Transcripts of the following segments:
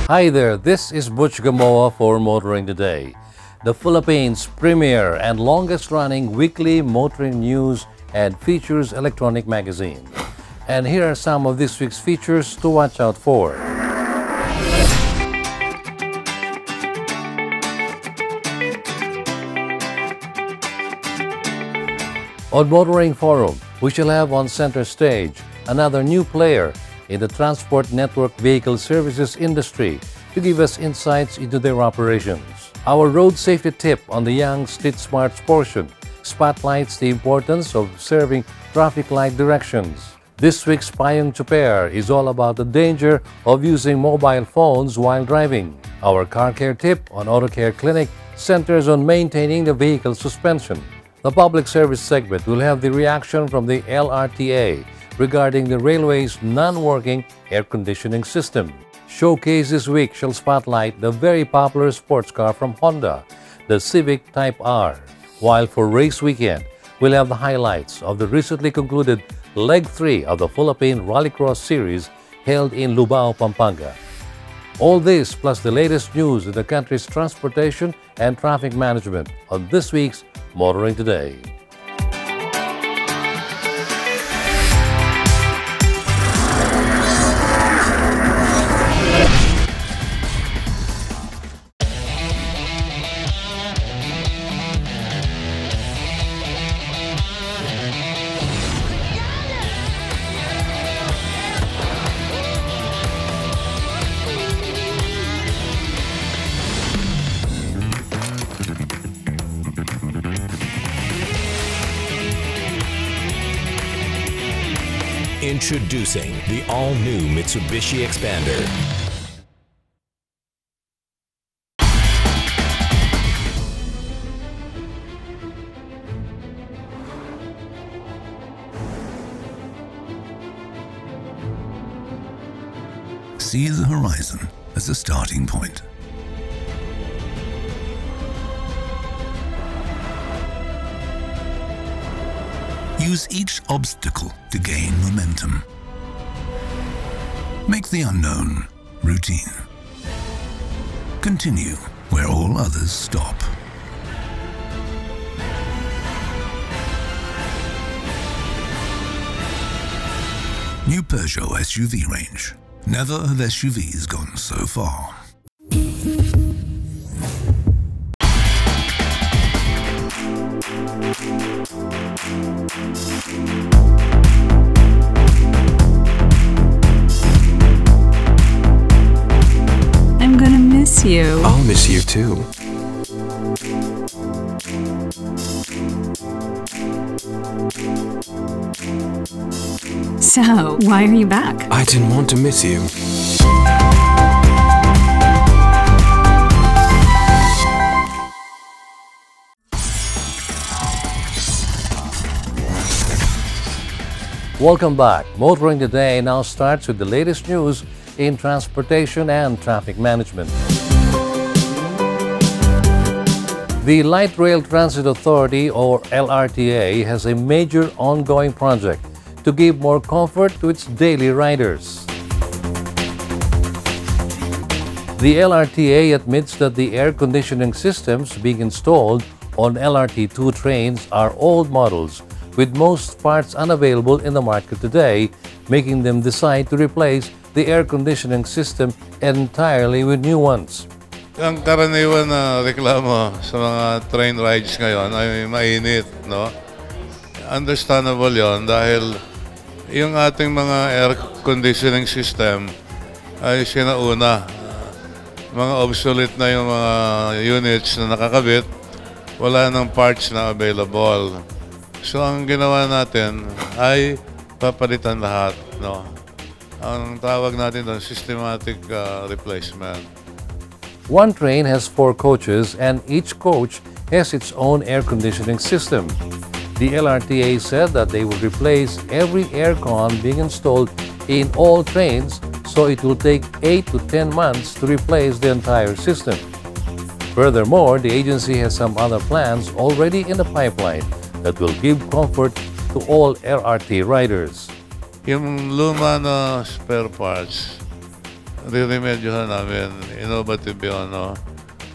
Hi there, this is Butch Gamoa for Motoring Today, the Philippines' premier and longest-running weekly motoring news and features electronic magazine. And here are some of this week's features to watch out for. On Motoring Forum, we shall have on center stage another new player in the transport network vehicle services industry to give us insights into their operations. Our road safety tip on the Young Street Smarts portion spotlights the importance of observing traffic light directions. This week's Payong Chuper is all about the danger of using mobile phones while driving. Our car care tip on Auto Care Clinic centers on maintaining the vehicle suspension. The public service segment will have the reaction from the LRTA regarding the railway's non-working air conditioning system. Showcase this week shall spotlight the very popular sports car from Honda, the Civic Type R. While for race weekend, we'll have the highlights of the recently concluded Leg 3 of the Philippine Rallycross Series held in Lubao, Pampanga. All this plus the latest news in the country's transportation and traffic management on this week's Motoring Today. Introducing the all-new Mitsubishi Xpander. See the horizon as a starting point. Use each obstacle to gain momentum. Make the unknown routine. Continue where all others stop. New Peugeot SUV range. Never have SUVs gone so far. I'm gonna miss you. I'll miss you too. So, why are you back? I didn't want to miss you. Welcome back. Motoring Today now starts with the latest news in transportation and traffic management. The Light Rail Transit Authority, or LRTA, has a major ongoing project to give more comfort to its daily riders. The LRTA admits that the air conditioning systems being installed on LRT2 trains are old models with most parts unavailable in the market today, making them decide to replace the air conditioning system entirely with new ones. Ang karaniwan na reklamo sa mga train rides ngayon ay mainit, no? Understandable yon dahil yung ating mga air conditioning system ay sinauna. Mga obsolete na yung mga units na nakakabit, wala nang parts na available. So ang ginawa natin ay papalitan lahat, no? Ang tawag natin doon, systematic replacement. One train has 4 coaches and each coach has its own air conditioning system. The LRTA said that they will replace every aircon being installed in all trains, so it will take 8 to 10 months to replace the entire system. Furthermore, the agency has some other plans already in the pipeline that will give comfort to all LRT riders. Yung luma na spare parts, riremedyohan namin, innovative yun, no?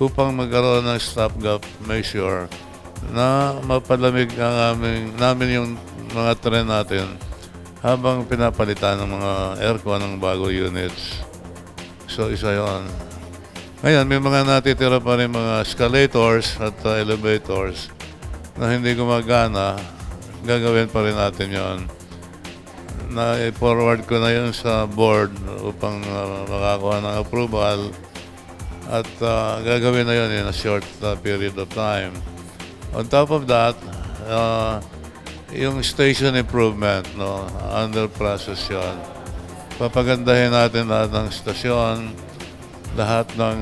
Upang magkaroon ng stopgap measure na mapalamig namin yung mga tren natin habang pinapalitan ng mga aircon ng bago units. So, isa yun. Ngayon, may mga natitira pa rin mga escalators at elevators na hindi gumagana. Gagawin pa rin natin yon. Na-forward ko na yun sa board upang makakuha ng approval at gagawin na yun in a short period of time. On top of that, yung station improvement, no, under process yun. Papagandahin natin lahat ng stasyon, lahat ng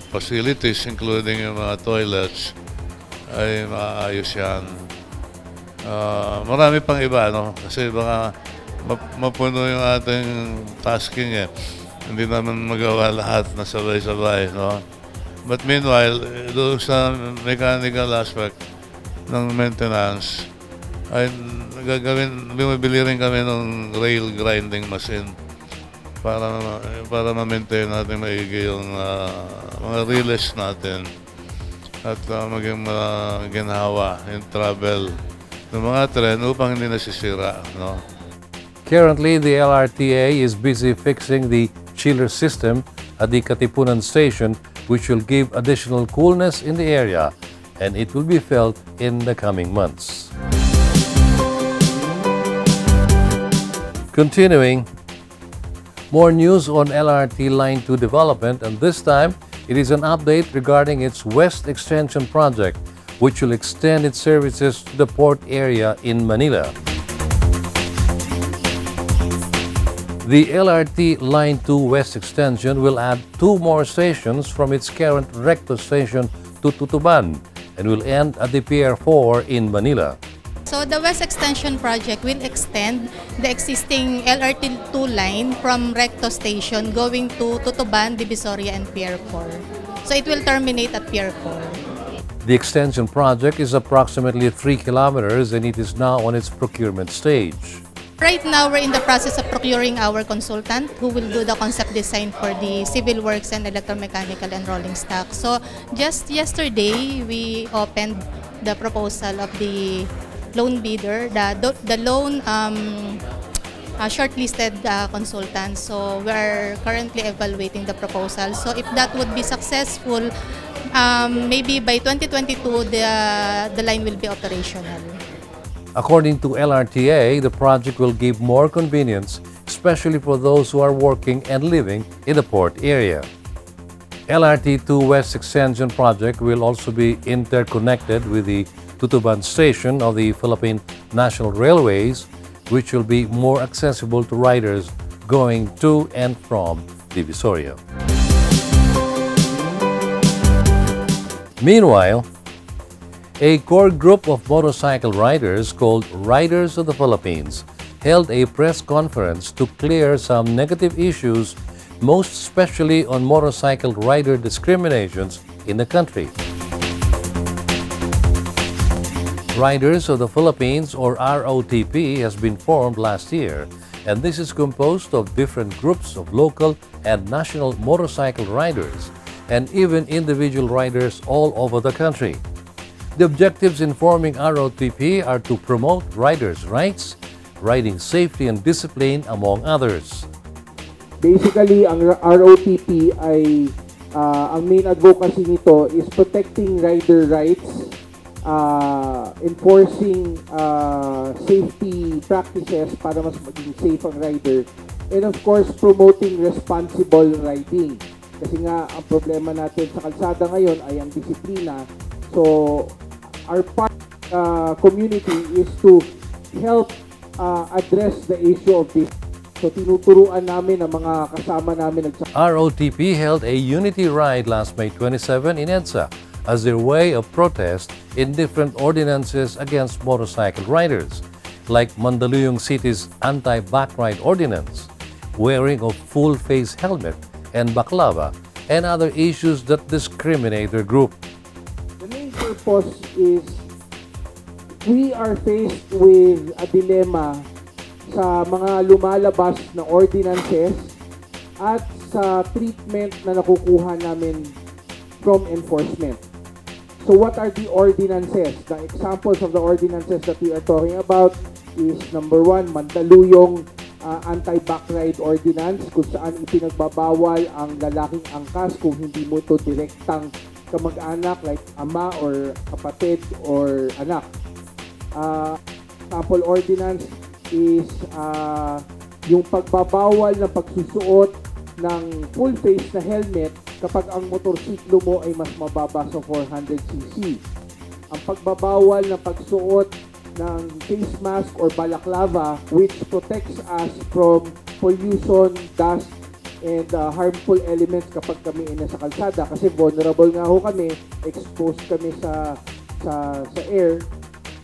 facilities, including yung mga toilets, ay maayos yan. Marami pang iba, no? Kasi baka mapuno yung ating tasking, eh. Hindi naman magawa lahat na sabay-sabay, no? But meanwhile, doon sa mechanical aspect ng maintenance, ay bumibili rin kami ng rail grinding machine para ma-maintain natin maigi yung mga relays natin at maging ginhawa in travel ng mga tren upang hindi nasisira, no? Currently, the LRTA is busy fixing the chiller system at the Katipunan station, which will give additional coolness in the area, and it will be felt in the coming months. Continuing, more news on LRT Line 2 development, and this time it is an update regarding its West Extension project, which will extend its services to the port area in Manila. The LRT Line 2 West Extension will add 2 more stations from its current Recto station to Tutuban and will end at the Pier 4 in Manila. So the West Extension project will extend the existing LRT2 line from Recto Station going to Tutuban, Divisoria, and Pier 4. So it will terminate at Pier 4. The extension project is approximately 3 kilometers and it is now on its procurement stage. Right now, we're in the process of procuring our consultant who will do the concept design for the civil works and electromechanical and rolling stock. So just yesterday, we opened the proposal of the loan bidder, the loan shortlisted consultants. So we're currently evaluating the proposal. So if that would be successful, maybe by 2022, the line will be operational. According to LRTA, the project will give more convenience, especially for those who are working and living in the port area. LRT2 West Extension project will also be interconnected with the Tutuban station of the Philippine National Railways, which will be more accessible to riders going to and from Divisoria. Meanwhile, a core group of motorcycle riders called Riders of the Philippines held a press conference to clear some negative issues, most especially on motorcycle rider discriminations in the country. Riders of the Philippines, or ROTP, has been formed last year, and this is composed of different groups of local and national motorcycle riders, and even individual riders all over the country. The objectives in forming ROTP are to promote riders' rights, riding safety and discipline, among others. Basically, ang ROTP ay ang main advocacy nito is protecting rider rights, enforcing safety practices para mas maging safe ang rider, and of course, promoting responsible riding. Kasi nga, ang problema natin sa kalsada ngayon ay ang disiplina. So, our part community is to help address the issue of this. So tinuturuan namin ang mga kasama namin. ROTP held a unity ride last May 27 in EDSA as their way of protest in different ordinances against motorcycle riders, like Mandaluyong City's anti-backride ordinance, wearing of full-face helmet and baklava, and other issues that discriminate their group. Purpose is we are faced with a dilemma sa mga lumalabas na ordinances at sa treatment na nakukuha namin from enforcement. So what are the ordinances? The examples of the ordinances that we are talking about is number 1, Mandaluyong anti-backride ordinance, kung saan ipinagbabawal ang lalaking angkas kung hindi mo ito direktang kamag-anak like ama or kapatid or anak. Sample ordinance is yung pagbabawal na pagsusuot ng full face na helmet kapag ang motorsiklo mo ay mas mababa sa 400cc. Ang pagbabawal na pagsuot ng face mask or balaclava which protects us from pollution, dust, and harmful elements kapag kami ay nasa kalsada, kasi vulnerable nga ho kami, exposed kami sa air.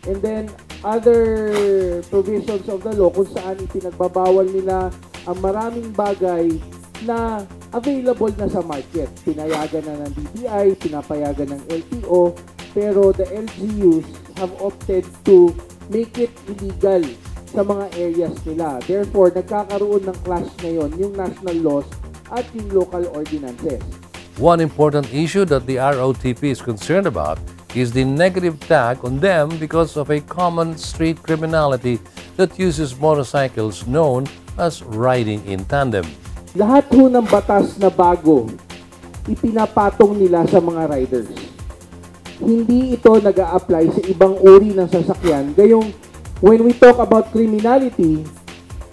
And then other provisions of the law kung saan ipinagbabawal nila ang maraming bagay na available na sa market. Pinayagan na ng DTI, pinapayagan ng LTO, pero the LGUs have opted to make it illegal sa mga areas nila. Therefore, nagkakaroon ng clash ngayon yung national laws at yung local ordinances. One important issue that the ROTP is concerned about is the negative tag on them because of a common street criminality that uses motorcycles known as riding in tandem. Lahat ho ng batas na bago, ipinapatong nila sa mga riders. Hindi ito nag-a-apply sa ibang uri ng sasakyan. Gayong when we talk about criminality,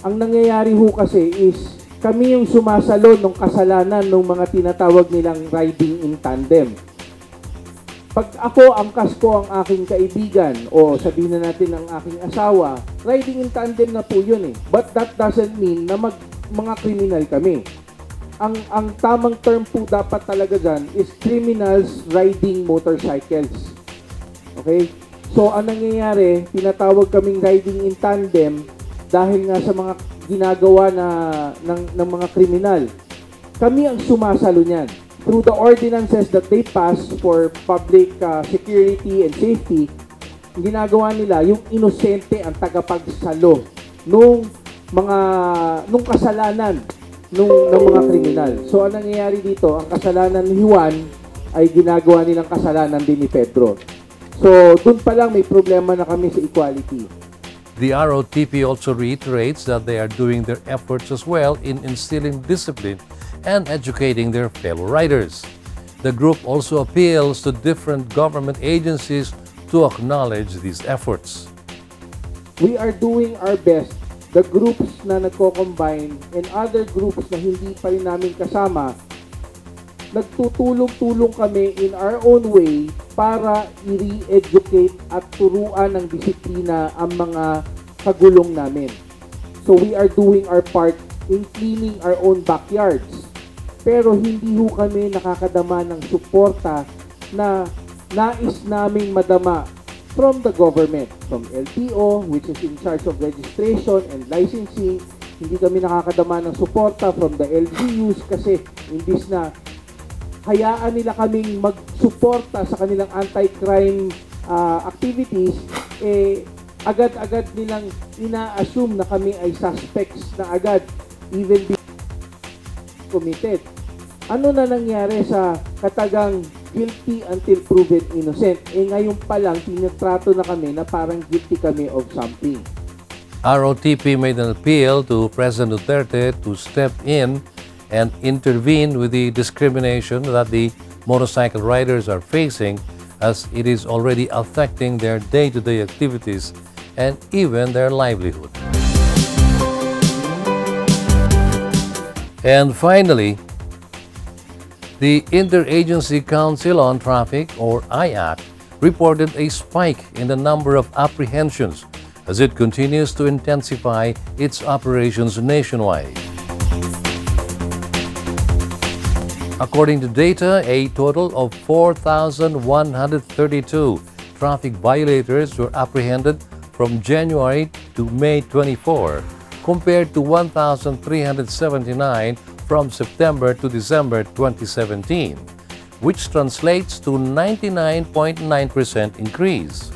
ang nangyayari ho kasi is kami yung sumasalo ng kasalanan ng mga tinatawag nilang riding in tandem. Pag ako angkas ko ang aking kaibigan o sabihin na natin ang aking asawa, riding in tandem na po yun eh. But that doesn't mean na mga kriminal kami. Ang tamang term po dapat talaga dyan is criminals riding motorcycles. Okay? So, ang nangyayari, tinatawag kaming riding in tandem dahil nga sa mga ginagawa ng mga kriminal. Kami ang sumasalo niyan. Through the ordinances that they pass for public security and safety, ginagawa nila yung inosente ang tagapagsalo nung kasalanan ng mga kriminal. So, ang nangyayari dito, ang kasalanan ni Juan ay ginagawa nilang kasalanan din ni Pedro. So, dun pa lang may problema na kami sa equality. The ROTP also reiterates that they are doing their efforts as well in instilling discipline and educating their fellow riders. The group also appeals to different government agencies to acknowledge these efforts. We are doing our best. The groups na nagko-combine and other groups na hindi pa rin namin kasama, nagtutulong-tulong kami in our own way para i-re-educate at turuan ng disiplina ang mga kagulong namin. So we are doing our part in cleaning our own backyards. Pero hindi ho kami nakakadama ng suporta na nais naming madama from the government, from LTO, which is in charge of registration and licensing. Hindi kami nakakadama ng suporta from the LGUs kasi imbis na hayaan nila kaming magsuporta sa kanilang anti-crime activities, agad-agad nilang ina-assume na kami ay suspects na agad, even committed. Ano na nangyari sa katagang guilty until proven innocent? Ngayon pa lang, tinatrato na kami na parang guilty kami of something. ROTP made an appeal to President Duterte to step in and intervene with the discrimination that the motorcycle riders are facing, as it is already affecting their day-to-day activities and even their livelihood. And finally, the Interagency Council on Traffic, or IAC, reported a spike in the number of apprehensions as it continues to intensify its operations nationwide. According to data, a total of 4,132 traffic violators were apprehended from January to May 24, compared to 1,379 from September to December 2017, which translates to 99.9% increase.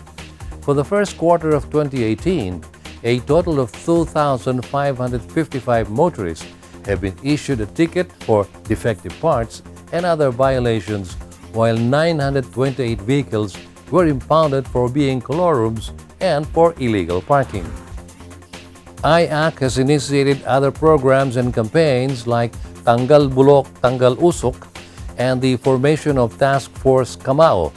For the first quarter of 2018, a total of 2,555 motorists have been issued a ticket for defective parts and other violations, while 928 vehicles were impounded for being colorums and for illegal parking. IAC has initiated other programs and campaigns like Tanggal Bulok, Tanggal Usok, and the formation of Task Force Kamao,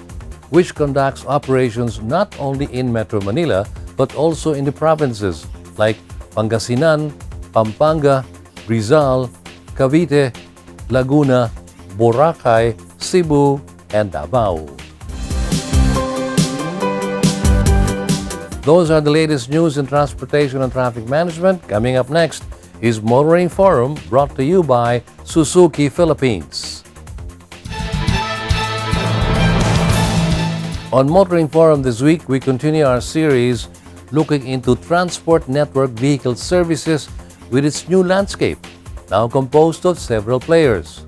which conducts operations not only in Metro Manila but also in the provinces like Pangasinan, Pampanga, Rizal, Cavite, Laguna, Boracay, Cebu, and Davao. Those are the latest news in transportation and traffic management. Coming up next is Motoring Forum, brought to you by Suzuki Philippines. On Motoring Forum this week, we continue our series looking into transport network vehicle services with its new landscape, now composed of several players.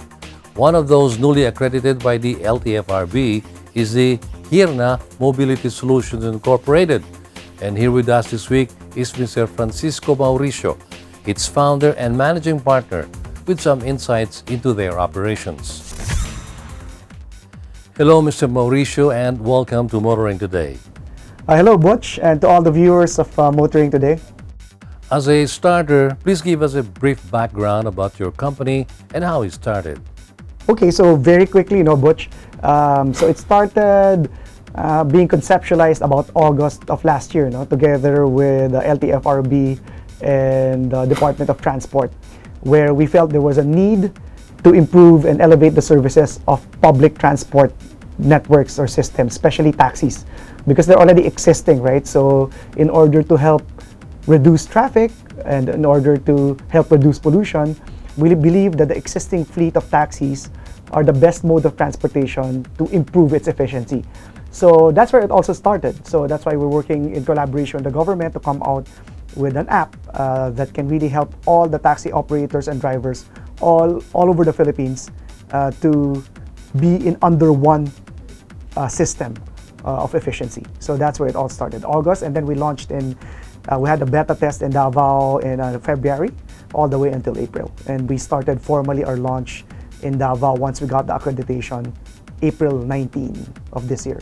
One of those newly accredited by the LTFRB is the Hirna Mobility Solutions Incorporated. And here with us this week is Mr. Francisco Mauricio, its founder and managing partner, with some insights into their operations. Hello, Mr. Mauricio, and welcome to Motoring Today. Hello, Butch, and to all the viewers of Motoring Today. As a starter, please give us a brief background about your company and how it started. Okay, so very quickly, Butch. So it started being conceptualized about August of last year, together with the LTFRB and the Department of Transport, where we felt there was a need to improve and elevate the services of public transport networks or systems, especially taxis, because they're already existing, right? So in order to help reduce traffic and in order to help reduce pollution, we believe that the existing fleet of taxis are the best mode of transportation to improve its efficiency. So that's where it also started. So that's why we're working in collaboration with the government to come out with an app that can really help all the taxi operators and drivers all over the Philippines to be in under one system of efficiency. So that's where it all started, August, and then we launched we had a beta test in Davao in February, all the way until April. And we started formally our launch in Davao once we got the accreditation, April 19 of this year.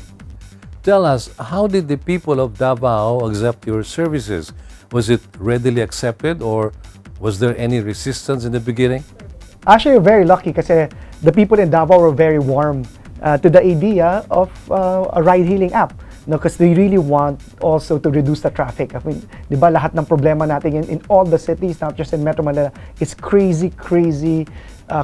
Tell us, how did the people of Davao accept your services? Was it readily accepted or was there any resistance in the beginning? Actually, we're very lucky because the people in Davao were very warm to the idea of a ride-hailing app. Because they really want also to reduce the traffic. I mean, di ba, lahat ng problema natin in all the cities, not just in Metro Manila, is crazy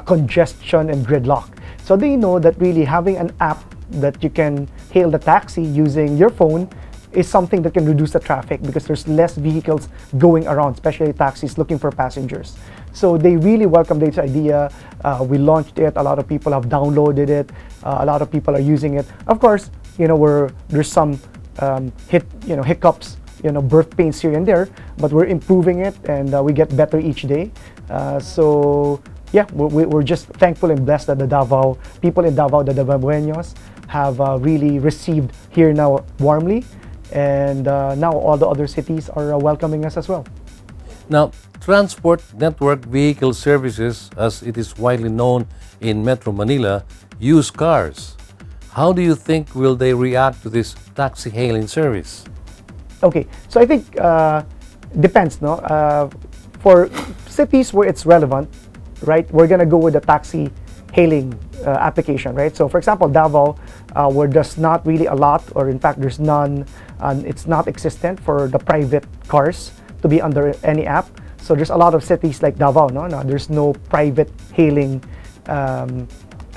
congestion and gridlock. So they know that really having an app that you can hail the taxi using your phone is something that can reduce the traffic because there's less vehicles going around, especially taxis looking for passengers. So they really welcome this idea. We launched it. A lot of people have downloaded it. A lot of people are using it. Of course, there's some hiccups, birth pains here and there, but we're improving it and we get better each day. So yeah, we're just thankful and blessed that the Davao people in Davao, the Davaoenos, have really received here now warmly, and now all the other cities are welcoming us as well. Now, Transport Network Vehicle Services, as it is widely known in Metro Manila, use cars. How do you think will they react to this taxi hailing service? Okay, so I think depends, no? For cities where it's relevant, right, we're gonna go with the taxi hailing application, right? So for example, Davao, where there's not really a lot, or in fact there's none, and it's not existent for the private cars to be under any app. So there's a lot of cities like Davao, no? There's no private hailing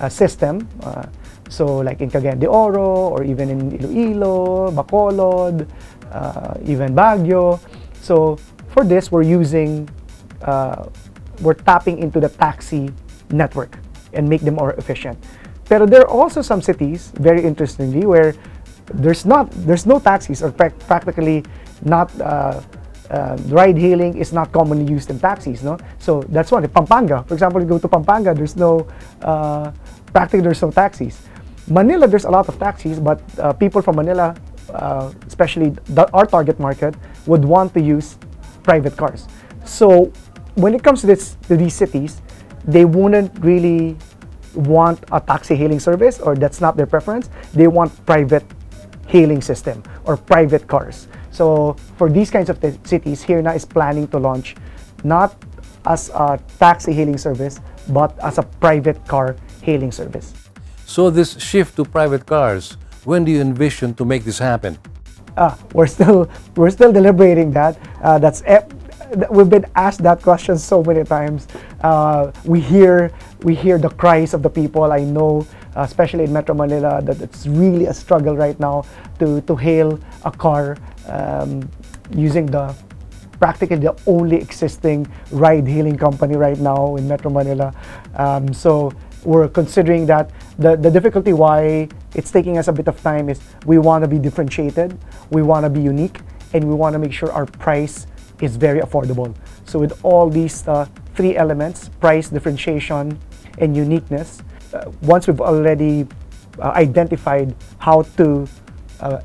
system. So like in Cagayan de Oro, or even in Iloilo, Bacolod, even Baguio. So for this, we're tapping into the taxi network and make them more efficient. But there are also some cities, very interestingly, where there's no taxis, or practically not, ride hailing is not commonly used in taxis, no? So that's one. Pampanga, for example, you go to Pampanga, practically there's no taxis. Manila, there's a lot of taxis, but people from Manila, especially our target market, would want to use private cars. So when it comes to these cities, they wouldn't really want a taxi hailing service, or that's not their preference. They want private hailing system or private cars. So for these kinds of cities, Hirna is planning to launch not as a taxi hailing service, but as a private car hailing service. So this shift to private cars, when do you envision to make this happen? We're still deliberating that. We've been asked that question so many times. We hear the cries of the people. I know, especially in Metro Manila, that it's really a struggle right now to hail a car using practically the only existing ride-hailing company right now in Metro Manila. So we're considering that. The difficulty why it's taking us a bit of time is we want to be differentiated, we want to be unique, and we want to make sure our price is very affordable. So with all these three elements, price, differentiation, and uniqueness, once we've already identified how to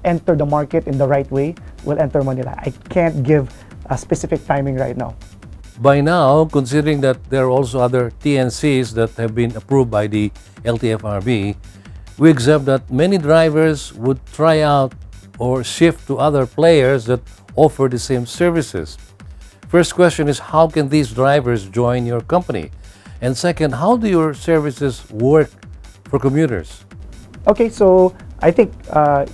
enter the market in the right way, we'll enter Manila. I can't give a specific timing right now. By now, considering that there are also other TNCs that have been approved by the LTFRB, we accept that many drivers would try out or shift to other players that offer the same services. First question is, how can these drivers join your company? And second, how do your services work for commuters? Okay, so I think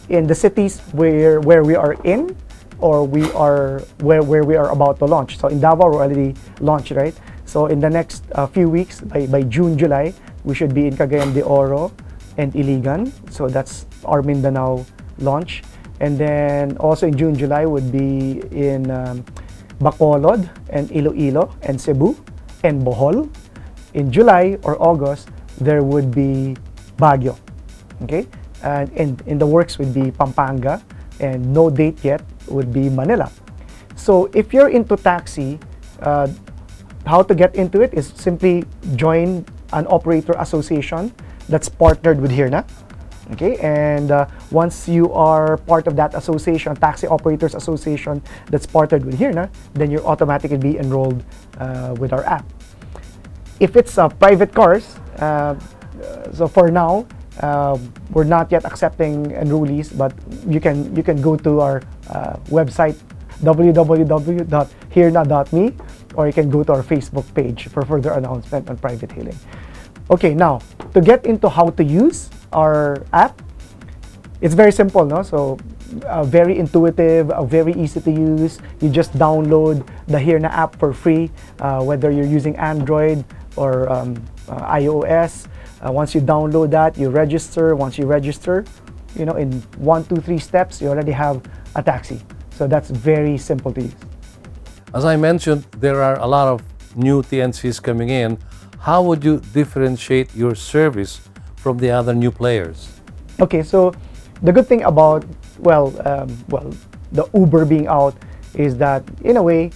in the cities where we are in, or where we are about to launch. So in Davao, we're already launched, right? So in the next few weeks, by June, July, we should be in Cagayan de Oro and Iligan. So that's our Mindanao launch. And then also in June, July would be in Bacolod and Iloilo and Cebu and Bohol. In July or August, there would be Baguio. Okay, and in the works would be Pampanga, and no date yet would be Manila. So if you're into taxi, how to get into it is simply join an operator association that's partnered with Hirna. Okay, and once you are part of that association, Taxi Operators Association that's partnered with Hirna, then you're automatically be enrolled with our app. If it's private cars, so for now, we're not yet accepting enrollees, but you can go to our website www.hirna.me, or you can go to our Facebook page for further announcement on private hailing. Okay, now to get into how to use our app, it's very simple, no? So very intuitive, very easy to use. You just download the Hirna app for free, whether you're using Android or iOS. Once you download that, you register. Once you register, in 1, 2, 3 steps, you already have a taxi. So that's very simple to use. As I mentioned, there are a lot of new TNCs coming in. How would you differentiate your service from the other new players? Okay, so the good thing about the Uber being out is that in a way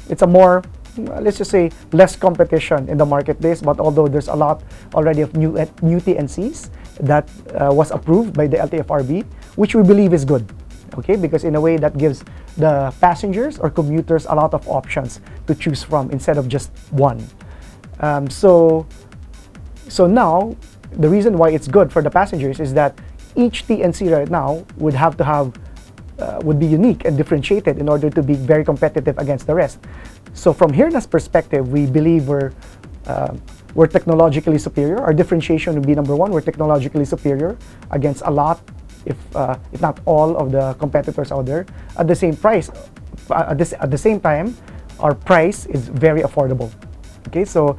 it's a more, let's just say, less competition in the marketplace. But although there's a lot already of new TNCs that was approved by the LTFRB, which we believe is good. Okay, because in a way that gives the passengers or commuters a lot of options to choose from instead of just one. So now the reason why it's good for the passengers is that each TNC right now would have to have would be unique and differentiated in order to be very competitive against the rest. So from Hirna's perspective, we believe we're technologically superior. Our differentiation would be number one, we're technologically superior against a lot, if not all, of the competitors out there. At the same price, at the same time, our price is very affordable. Okay, so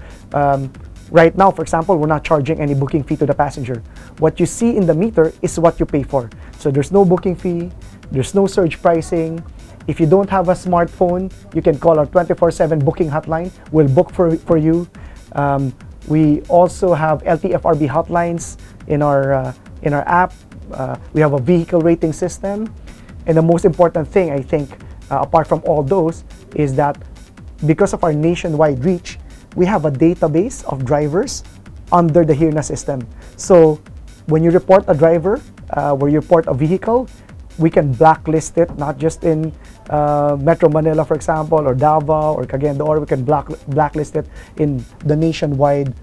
right now, for example, we're not charging any booking fee to the passenger. What you see in the meter is what you pay for. So there's no booking fee, there's no surge pricing. If you don't have a smartphone, you can call our 24/7 booking hotline. We'll book for you. We also have LTFRB hotlines in our app. We have a vehicle rating system. And the most important thing, I think, apart from all those, is that because of our nationwide reach, we have a database of drivers under the Hirna system. So when you report a driver, where you report a vehicle, we can blacklist it, not just in Metro Manila, for example, or Davao, or Cagayan de Oro, we can blacklist it in the nationwide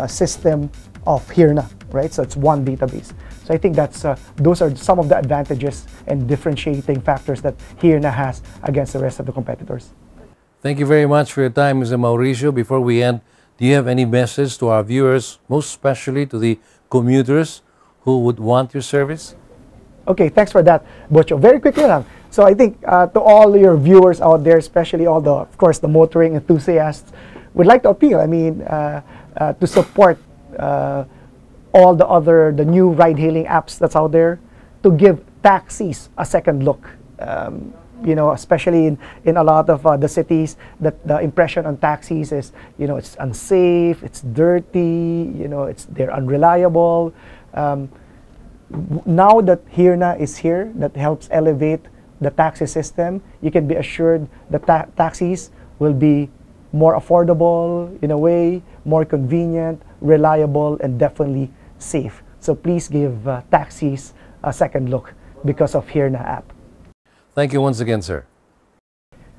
system of HIRNA, right? So it's one database. So I think that's those are some of the advantages and differentiating factors that HIRNA has against the rest of the competitors. Thank you very much for your time, Mr. Mauricio. Before we end, do you have any message to our viewers, most especially to the commuters who would want your service? Okay, thanks for that, Bocho. Very quickly lang. So I think to all your viewers out there, especially all the, of course, the motoring enthusiasts, would like to appeal, I mean, to support all the new ride-hailing apps that's out there, to give taxis a second look. You know, especially in a lot of the cities, that the impression on taxis is, you know, it's unsafe, it's dirty, you know, they're unreliable. Now that HIRNA is here, that helps elevate the taxi system, you can be assured that taxis will be more affordable in a way, more convenient, reliable, and definitely safe. So please give taxis a second look because of HIRNA app. Thank you once again, sir.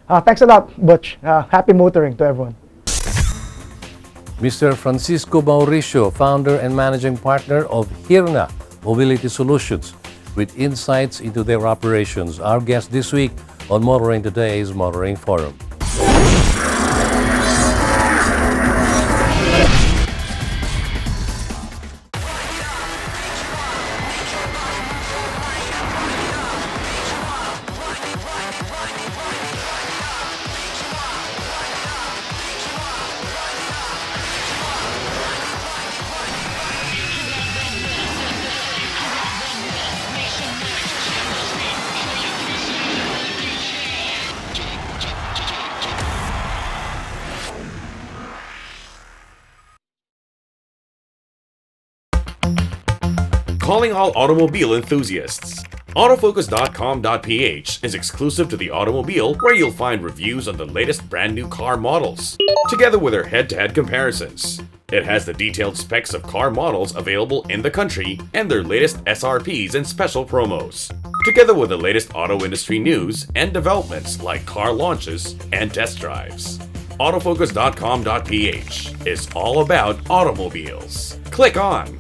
Thanks a lot, Butch. Happy motoring to everyone. Mr. Francisco Mauricio, founder and managing partner of HIRNA Mobility Solutions, with insights into their operations. Our guest this week on Motoring Today's Motoring Forum. Calling all automobile enthusiasts. Autofocus.com.ph is exclusive to the automobile, where you'll find reviews on the latest brand new car models, together with their head-to-head comparisons. It has the detailed specs of car models available in the country and their latest SRPs and special promos, together with the latest auto industry news and developments like car launches and test drives. Autofocus.com.ph is all about automobiles. Click on.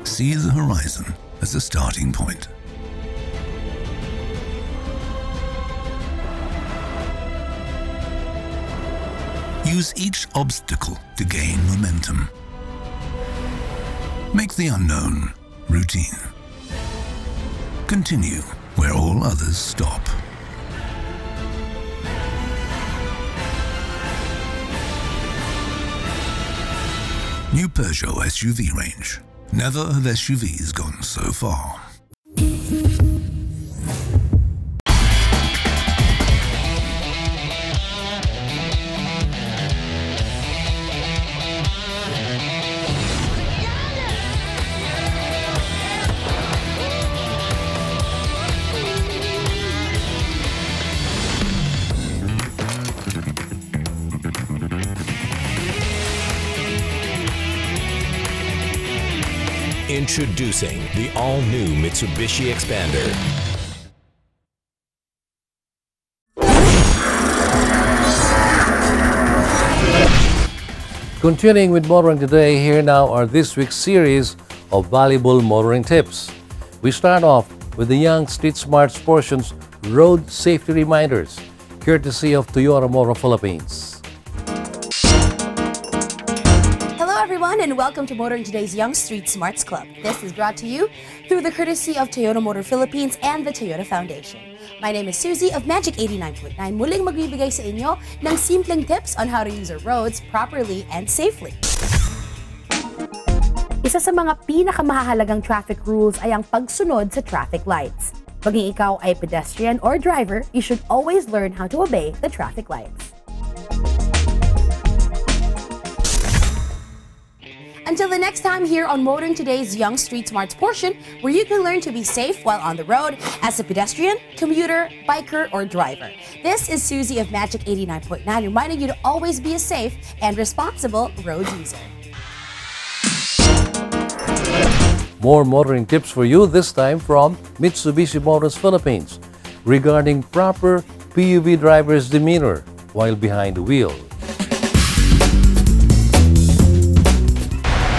See the horizon as a starting point. Use each obstacle to gain momentum. Make the unknown routine. Continue where all others stop. New Peugeot SUV range. Never have SUVs gone so far. Introducing the all-new Mitsubishi Expander. Continuing with Motoring Today, here now are this week's series of valuable motoring tips. We start off with the Young Street Smarts portion's road safety reminders, courtesy of Toyota Motor Philippines. Everyone, and welcome to Motoring Today's Young Street Smarts Club. This is brought to you through the courtesy of Toyota Motor Philippines and the Toyota Foundation. My name is Susie of Magic 89.9. Muling magbibigay sa inyo ng simpleng tips on how to use our roads properly and safely. Isa sa mga pinakamahalagang traffic rules ay ang pagsunod sa traffic lights. Maging ikaw ay pedestrian or driver, you should always learn how to obey the traffic lights. Until the next time here on Motoring Today's Young Street Smarts portion, where you can learn to be safe while on the road as a pedestrian, commuter, biker, or driver. This is Susie of Magic 89.9 reminding you to always be a safe and responsible road user. More motoring tips for you, this time from Mitsubishi Motors Philippines, regarding proper PUV driver's demeanor while behind the wheel.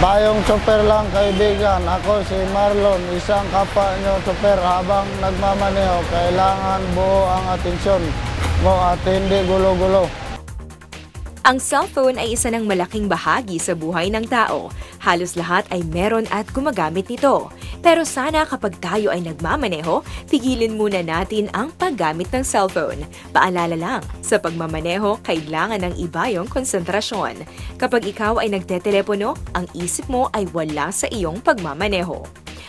Bayong chopper lang kaibigan, ako si Marlon, isang kapwa nyo chopper. Habang nagmamaneho, kailangan buo ang atensyon mo at hindi gulo-gulo. Ang cellphone ay isa ng malaking bahagi sa buhay ng tao. Halos lahat ay meron at gumagamit nito. Pero sana kapag tayo ay nagmamaneho, pigilin muna natin ang paggamit ng cellphone. Paalala lang, sa pagmamaneho, kailangan ng iba yung konsentrasyon. Kapag ikaw ay nagtetelepono, ang isip mo ay wala sa iyong pagmamaneho.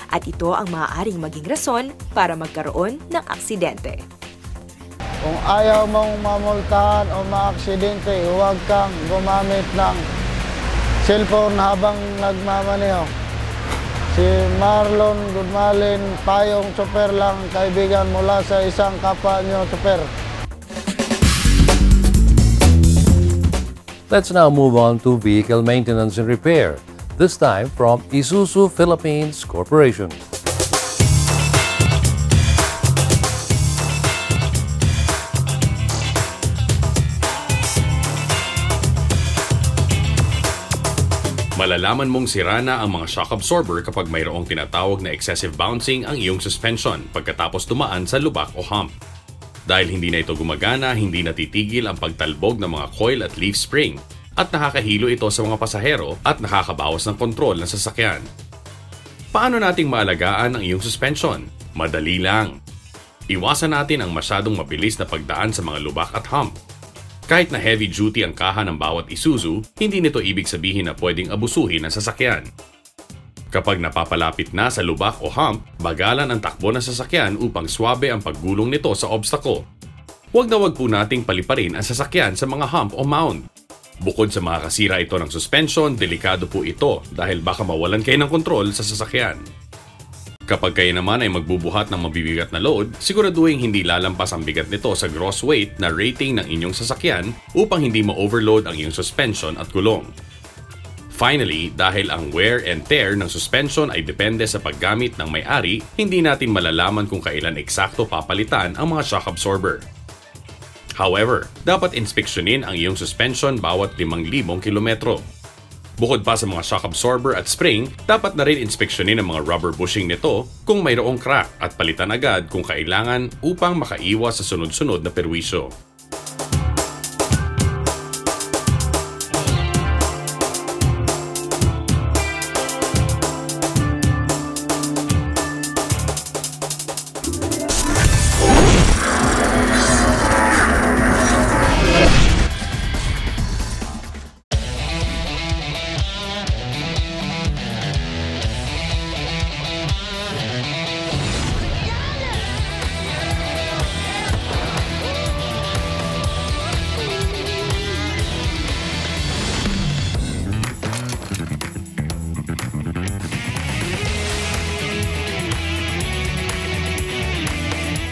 At ito ang maaaring maging rason para magkaroon ng aksidente. Kung ayaw mong mamultahan o maaksidente, huwag kang gumamit ng cellphone habang nagmamaneho. Si Marlon Goodmalin, payong chopper lang kaibigan mula sa isang kapwa nyo chopper. Let's now move on to vehicle maintenance and repair, this time from Isuzu Philippines Corporation. Malalaman mong sira na ang mga shock absorber kapag mayroong tinatawag na excessive bouncing ang iyong suspension pagkatapos tumaan sa lubak o hump. Dahil hindi na ito gumagana, hindi natitigil ang pagtalbog ng mga coil at leaf spring at nakakahilo ito sa mga pasahero at nakakabawas ng kontrol ng sasakyan. Paano nating maalagaan ang iyong suspension? Madali lang. Iwasan natin ang masyadong mabilis na pagdaan sa mga lubak at hump. Kahit na heavy duty ang kaha ng bawat Isuzu, hindi nito ibig sabihin na pwedeng abusuhin ang sasakyan. Kapag napapalapit na sa lubak o hump, bagalan ang takbo ng sasakyan upang swabe ang paggulong nito sa obstacle. Huwag na huwag po nating paliparin ang sasakyan sa mga hump o mound. Bukod sa makakasira ito ng suspension, delikado po ito dahil baka mawalan kayo ng kontrol sa sasakyan. Kapag kayo naman ay magbubuhat ng mabibigat na load, siguraduhin hindi lalampas ang bigat nito sa gross weight na rating ng inyong sasakyan upang hindi ma-overload ang iyong suspension at gulong. Finally, dahil ang wear and tear ng suspension ay depende sa paggamit ng may-ari, hindi natin malalaman kung kailan eksakto papalitan ang mga shock absorber. However, dapat inspeksyonin ang iyong suspension bawat 5,000 kilometro. Bukod pa sa mga shock absorber at spring, dapat na rin inspeksyonin ang mga rubber bushing nito kung mayroong crack at palitan agad kung kailangan upang makaiwas sa sunod-sunod na perwisyo.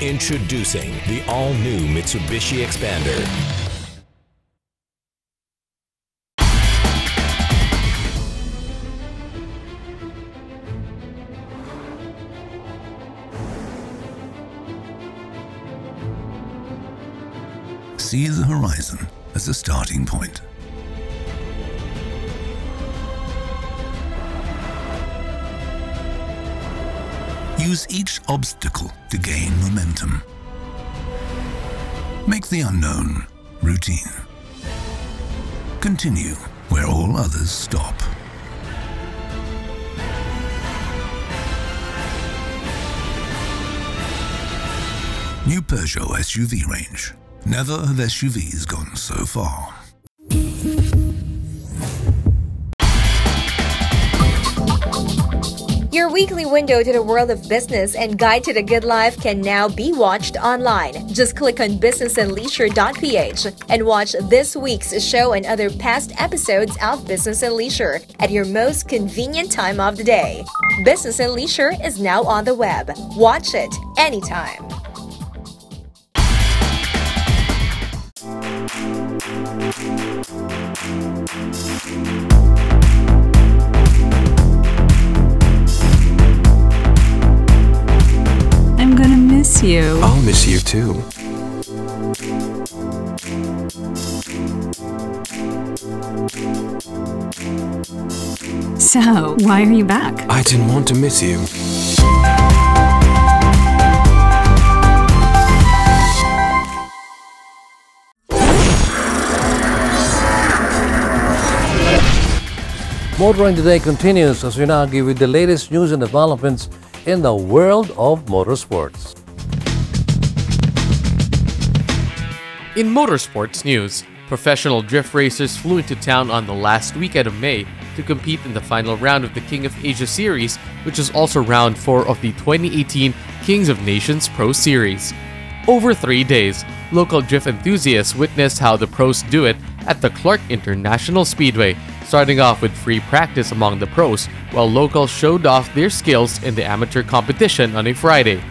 Introducing the all-new Mitsubishi Xpander. See the horizon as a starting point. Use each obstacle to gain momentum. Make the unknown routine. Continue where all others stop. New Peugeot SUV range. Never have SUVs gone so far. Your weekly window to the world of business and guide to the good life can now be watched online. Just click on businessandleisure.ph and watch this week's show and other past episodes of Business and Leisure at your most convenient time of the day. Business and Leisure is now on the web. Watch it anytime. I'm gonna miss you. I'll miss you too. So, why are you back? I didn't want to miss you. Motoring Today continues as we now give you the latest news and developments in the world of motorsports. In motorsports news, professional drift racers flew into town on the last weekend of May to compete in the final round of the King of Asia Series, which is also round 4 of the 2018 Kings of Nations Pro Series. Over 3 days, local drift enthusiasts witnessed how the pros do it at the Clark International Speedway, starting off with free practice among the pros, while locals showed off their skills in the amateur competition on a Friday.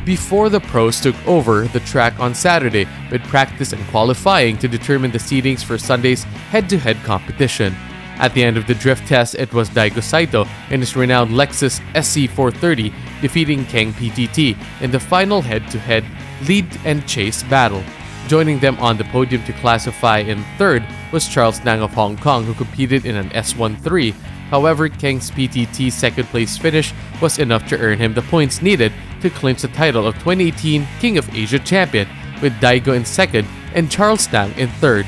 Before the pros took over the track on Saturday with practice and qualifying to determine the seedings for Sunday's head-to-head competition. At the end of the drift test, it was Daigo Saito and his renowned Lexus SC430 defeating Kang PTT in the final head-to-head lead and chase battle. Joining them on the podium to classify in third was Charles Nang of Hong Kong, who competed in an S13. However, Kang's PTT's second place finish was enough to earn him the points needed to clinch the title of 2018 King of Asia champion, with Daigo in second and Charles Nang in third.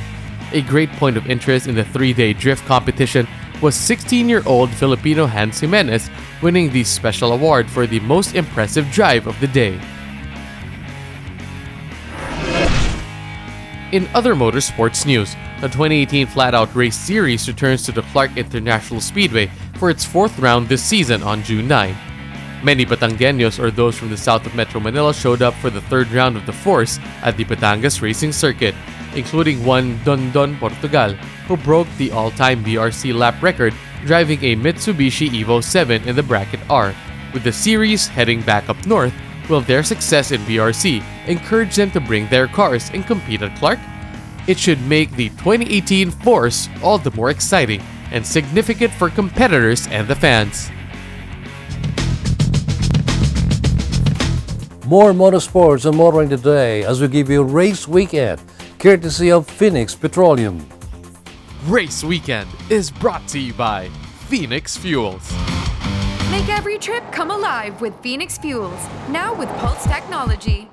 A great point of interest in the 3-day drift competition was 16-year-old Filipino Hans Jimenez winning the special award for the most impressive drive of the day. In other motorsports news, the 2018 Flat Out Race Series returns to the Clark International Speedway for its 4th round this season on June 9. Many Batangueños or those from the south of Metro Manila showed up for the 3rd round of the Force at the Batangas Racing Circuit, including one Don Portugal, who broke the all-time BRC lap record driving a Mitsubishi Evo 7 in the Bracket R. With the series heading back up north, will their success in BRC encourage them to bring their cars and compete at Clark? It should make the 2018 Force all the more exciting and significant for competitors and the fans. More motorsports and motoring today as we give you Race Weekend, courtesy of Phoenix Petroleum. Race Weekend is brought to you by Phoenix Fuels. Make every trip come alive with Phoenix Fuels, now with Pulse technology.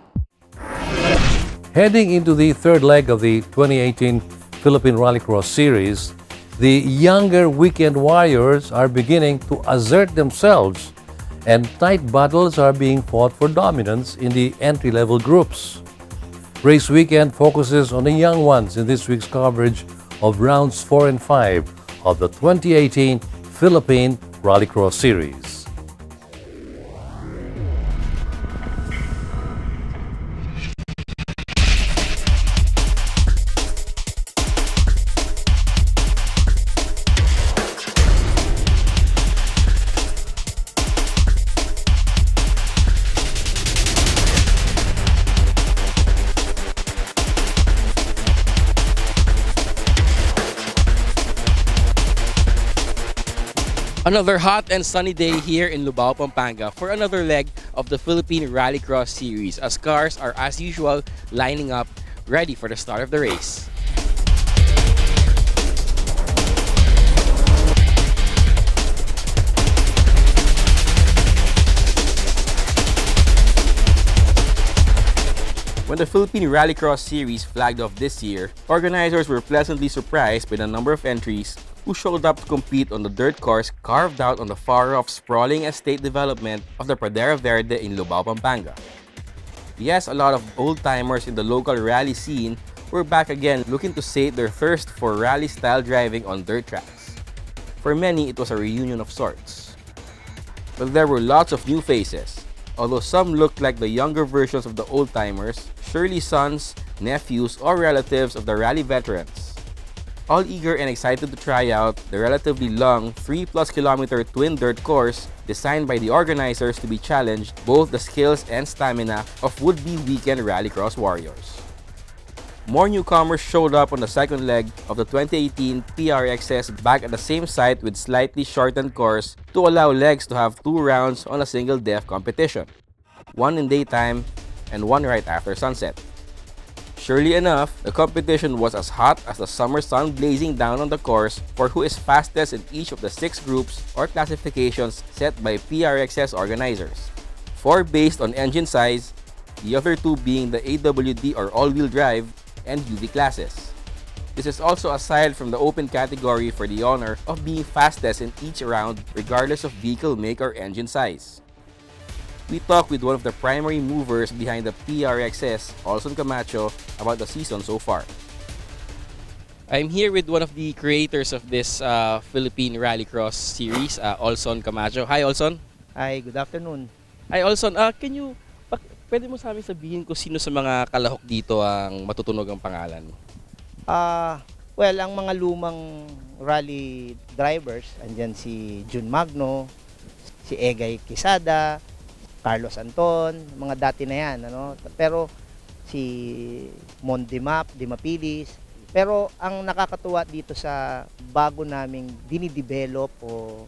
Heading into the 3rd leg of the 2018 Philippine Rallycross Series, the younger weekend warriors are beginning to assert themselves, and tight battles are being fought for dominance in the entry-level groups. Race Weekend focuses on the young ones in this week's coverage of rounds 4 and 5 of the 2018 Philippine Rallycross Series. Another hot and sunny day here in Lubao, Pampanga for another leg of the Philippine Rallycross Series, as cars are as usual lining up ready for the start of the race. When the Philippine Rallycross Series flagged off this year, organizers were pleasantly surprised by the number of entries who showed up to compete on the dirt course carved out on the far-off sprawling estate development of the Pradera Verde in Lubao, Pampanga. Yes, a lot of old-timers in the local rally scene were back again looking to sate their thirst for rally-style driving on dirt tracks. For many, it was a reunion of sorts. But there were lots of new faces. Although some looked like the younger versions of the old-timers, surely sons, nephews, or relatives of the rally veterans. All eager and excited to try out the relatively long 3+ kilometer twin dirt course designed by the organizers to be challenged both the skills and stamina of would-be weekend rallycross warriors. More newcomers showed up on the second leg of the 2018 PRXS back at the same site with slightly shortened course to allow legs to have 2 rounds on a single def competition, one in daytime and one right after sunset. Surely enough, the competition was as hot as the summer sun blazing down on the course for who is fastest in each of the 6 groups or classifications set by PRXS organizers. 4 based on engine size, the other 2 being the AWD or all-wheel drive and UV classes. This is also aside from the open category for the honor of being fastest in each round regardless of vehicle make or engine size. We talked with one of the primary movers behind the PRXS, Olson Camacho, about the season so far. I'm here with one of the creators of this Philippine Rallycross series, Olson Camacho. Hi, Olson. Hi, good afternoon. Hi, Olson. Pwede mo sa amin sabihin kung sino sa mga kalahok dito ang matutunog ang pangalan? Well, ang mga lumang rally drivers, andyan si Jun Magno, si Egay Quezada, Carlos Anton, mga dati na yan, ano? Pero si Mon Dimapilis. Pero ang nakakatuwa dito sa bago naming dinidevelop o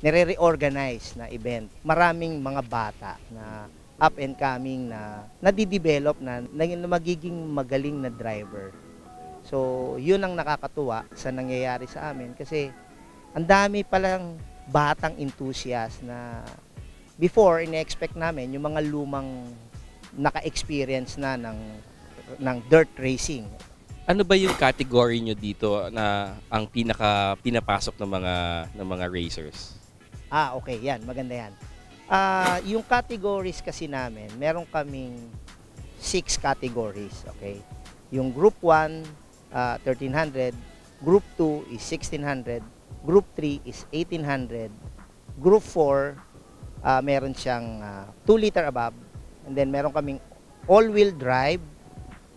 nire-reorganize na event, maraming mga bata na up and coming na nadidevelop na magiging magaling na driver. So, yun ang nakakatuwa sa nangyayari sa amin kasi ang dami palang batang enthusiast na before, ine-expect namin yung mga lumang naka-experience na ng dirt racing. Ano ba yung category nyo dito na ang pinapasok ng mga racers? Okay, yan, maganda yan. Yung categories kasi namin, meron kaming 6 categories, okay? Yung Group 1, 1300, Group 2 is 1600, Group 3 is 1800, Group 4, meron siyang 2 liter above, and then meron kaming all-wheel drive,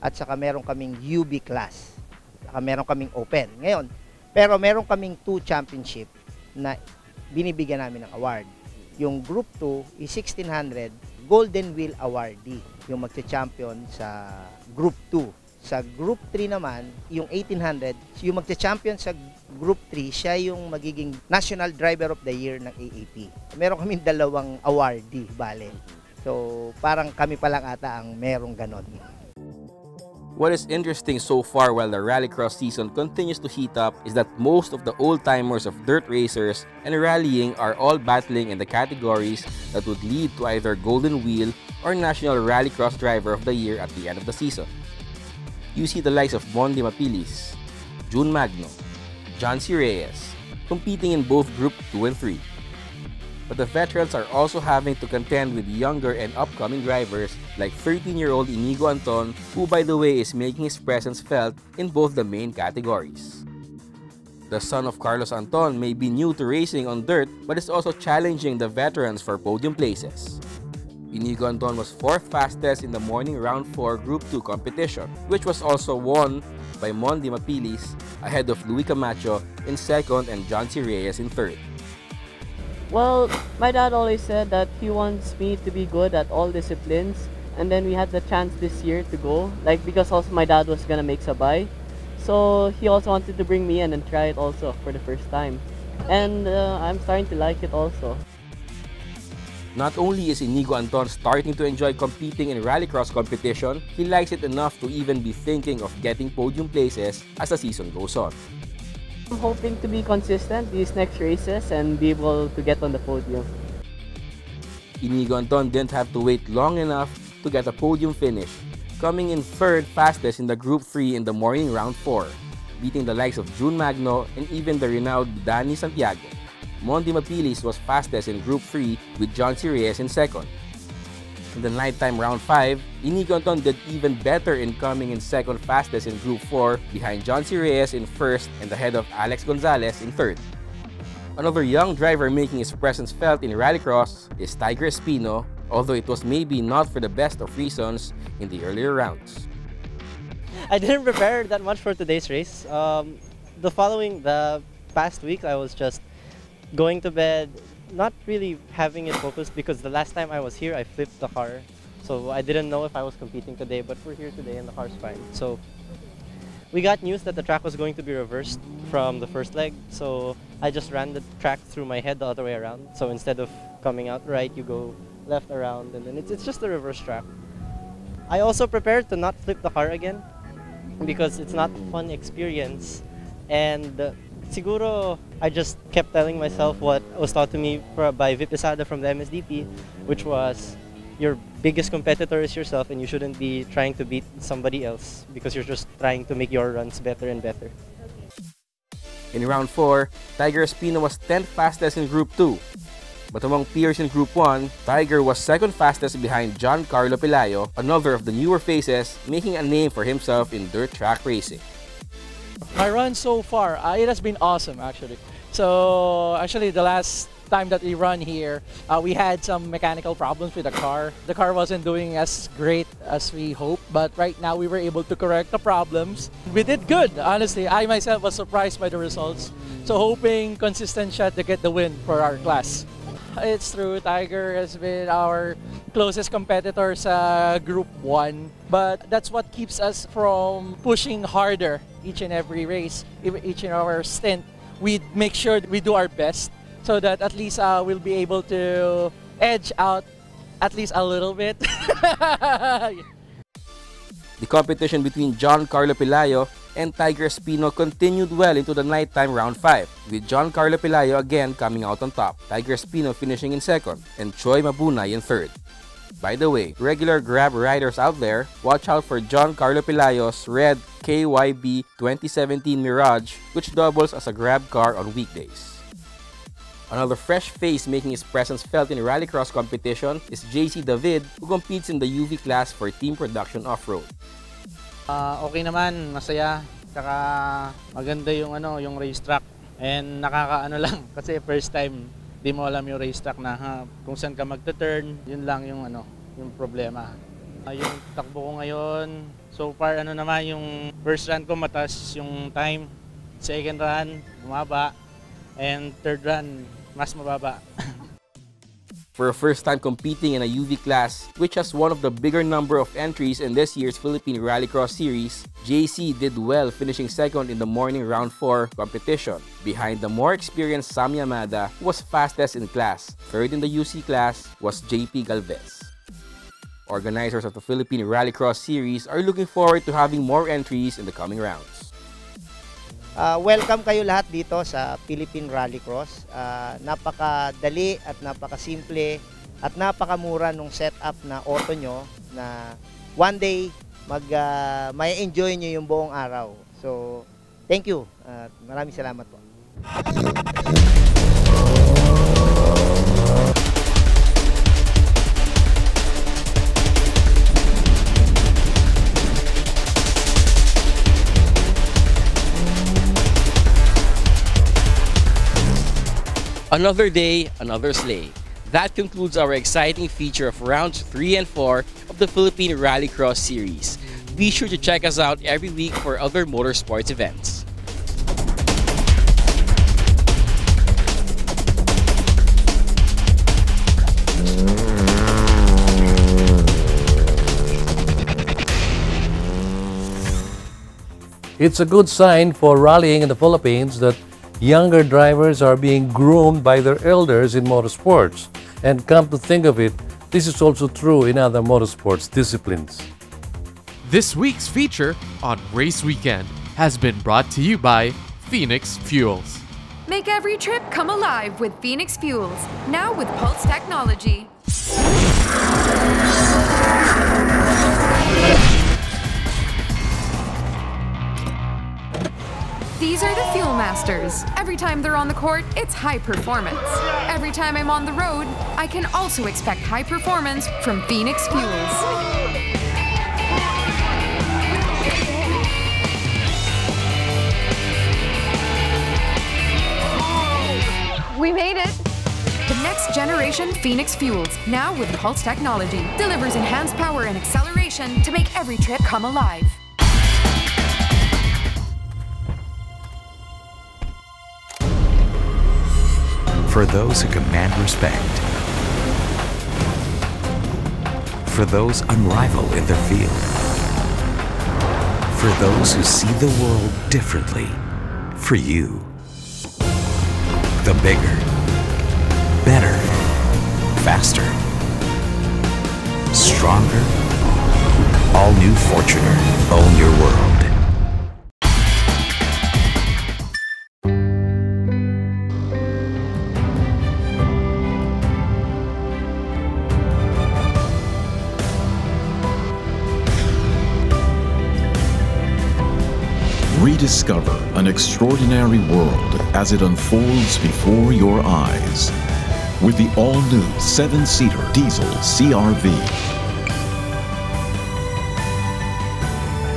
at saka meron kaming UB class, saka meron kaming open. Ngayon, pero meron kaming 2 championship na binibigyan namin ng award. Yung Group 2 is 1600 Golden Wheel Awardee, yung magcha-champion sa Group 2. Sa Group 3 naman, yung 1800, yung magcha-champion sa Group 3, siya yung magiging National Driver of the Year ng AAP. Meron kaming 2 awardee, bale. So, parang kami pa lang ata ang merong ganon. What is interesting so far while the rallycross season continues to heat up is that most of the old-timers of dirt racers and rallying are all battling in the categories that would lead to either Golden Wheel or National Rallycross Driver of the Year at the end of the season. You see the likes of Mon Dimapilis, Jun Magno, John C. Reyes competing in both Group 2 and 3. But the veterans are also having to contend with younger and upcoming drivers like 13-year-old Inigo Anton, who by the way is making his presence felt in both the main categories. The son of Carlos Anton may be new to racing on dirt but is also challenging the veterans for podium places. Inigo Anton was 4th fastest in the morning round 4 Group 2 competition, which was also won by Mon Dimapilis ahead of Luis Camacho in 2nd and John C. Reyes in 3rd. Well, my dad always said that he wants me to be good at all disciplines, and then we had the chance this year to go, because also my dad was gonna make sabay, so he also wanted to bring me in and try it also for the first time, and I'm starting to like it also. Not only is Inigo Anton starting to enjoy competing in rallycross competition, he likes it enough to even be thinking of getting podium places as the season goes on. I'm hoping to be consistent these next races and be able to get on the podium. Inigo Anton didn't have to wait long enough to get a podium finish, coming in 3rd fastest in the Group 3 in the morning round 4, beating the likes of Jun Magno and even the renowned Danny Santiago. Mon Dimapilis was fastest in Group 3 with John C. Reyes in 2nd. In the nighttime round 5, Inigo Anton did even better in coming in 2nd fastest in Group 4 behind John C. Reyes in 1st and ahead of Alex Gonzalez in 3rd. Another young driver making his presence felt in Rallycross is Tiger Espino, although it was maybe not for the best of reasons in the earlier rounds. I didn't prepare that much for today's race. The past week I was just going to bed, not really having it focused because the last time I was here I flipped the car. So I didn't know if I was competing today, but we're here today and the car's fine. So we got news that the track was going to be reversed from the first leg. So I just ran the track through my head the other way around. So instead of coming out right, you go left around, and then it's just a reverse track. I also prepared to not flip the car again because it's not a fun experience. And siguro, I just kept telling myself what was taught to me by Vip Isada from the MSDP, which was your biggest competitor is yourself and you shouldn't be trying to beat somebody else because you're just trying to make your runs better and better. In round 4, Tiger Espino was 10th fastest in Group 2. But among peers in Group 1, Tiger was 2nd fastest behind Giancarlo Pelayo, another of the newer faces making a name for himself in dirt track racing. My run so far, it has been awesome actually. So actually the last time that we run here, we had some mechanical problems with the car. The car wasn't doing as great as we hoped, but right now we were able to correct the problems. We did good, honestly. I myself was surprised by the results. So hoping consistent shot to get the win for our class. It's true, Tiger has been our closest competitor sa Group 1. But that's what keeps us from pushing harder each and every race, each and our stint. We make sure that we do our best so that at least we'll be able to edge out at least a little bit. The competition between Giancarlo Pelayo and Tiger Espino continued well into the nighttime round 5, with Giancarlo Pelayo again coming out on top, Tiger Espino finishing in 2nd, and Choi Mabunay in 3rd. By the way, regular Grab riders out there, watch out for Giancarlo Pelayo's red KYB 2017 Mirage, which doubles as a Grab car on weekdays. Another fresh face making his presence felt in rallycross competition is JC David, who competes in the UV class for Team Production Off-Road. Okay naman, masaya, saka maganda yung racetrack, and nakakaano lang kasi first time di mo alam yung racetrack na kung saan ka magta-turn, yun lang yung yung problema. Yung takbo ko ngayon, so far naman yung first run ko mataas yung time, second run bumaba, and third run mas mababa. For a first time competing in a UV class, which has one of the bigger number of entries in this year's Philippine Rallycross Series, JC did well, finishing 2nd in the morning round 4 competition, behind the more experienced Sam Yamada, who was fastest in class. 3rd in the UC class was JP Galvez. Organizers of the Philippine Rallycross Series are looking forward to having more entries in the coming rounds. Welcome kayo lahat dito sa Philippine Rallycross. Napakadali at napakasimple at napakamura nung setup na auto nyo na one day may enjoy nyo yung buong araw. So, thank you. Maraming salamat po. Another day, another sleigh. That concludes our exciting feature of rounds 3 and 4 of the Philippine Rallycross Series. Be sure to check us out every week for other motorsports events. It's a good sign for rallying in the Philippines that younger drivers are being groomed by their elders in motorsports. And come to think of it, this is also true in other motorsports disciplines. This week's feature on Race Weekend has been brought to you by Phoenix Fuels. Make every trip come alive with Phoenix Fuels, now with Pulse technology. These are the Fuel Masters. Every time they're on the court, it's high performance. Every time I'm on the road, I can also expect high performance from Phoenix Fuels. made it! The next generation Phoenix Fuels, now with Pulse technology, delivers enhanced power and acceleration to make every trip come alive. For those who command respect. For those unrivaled in their field. For those who see the world differently. For you. The bigger, better, faster, stronger, all-new Fortuner. Own your world. Rediscover an extraordinary world as it unfolds before your eyes with the all-new 7-seater diesel CR-V.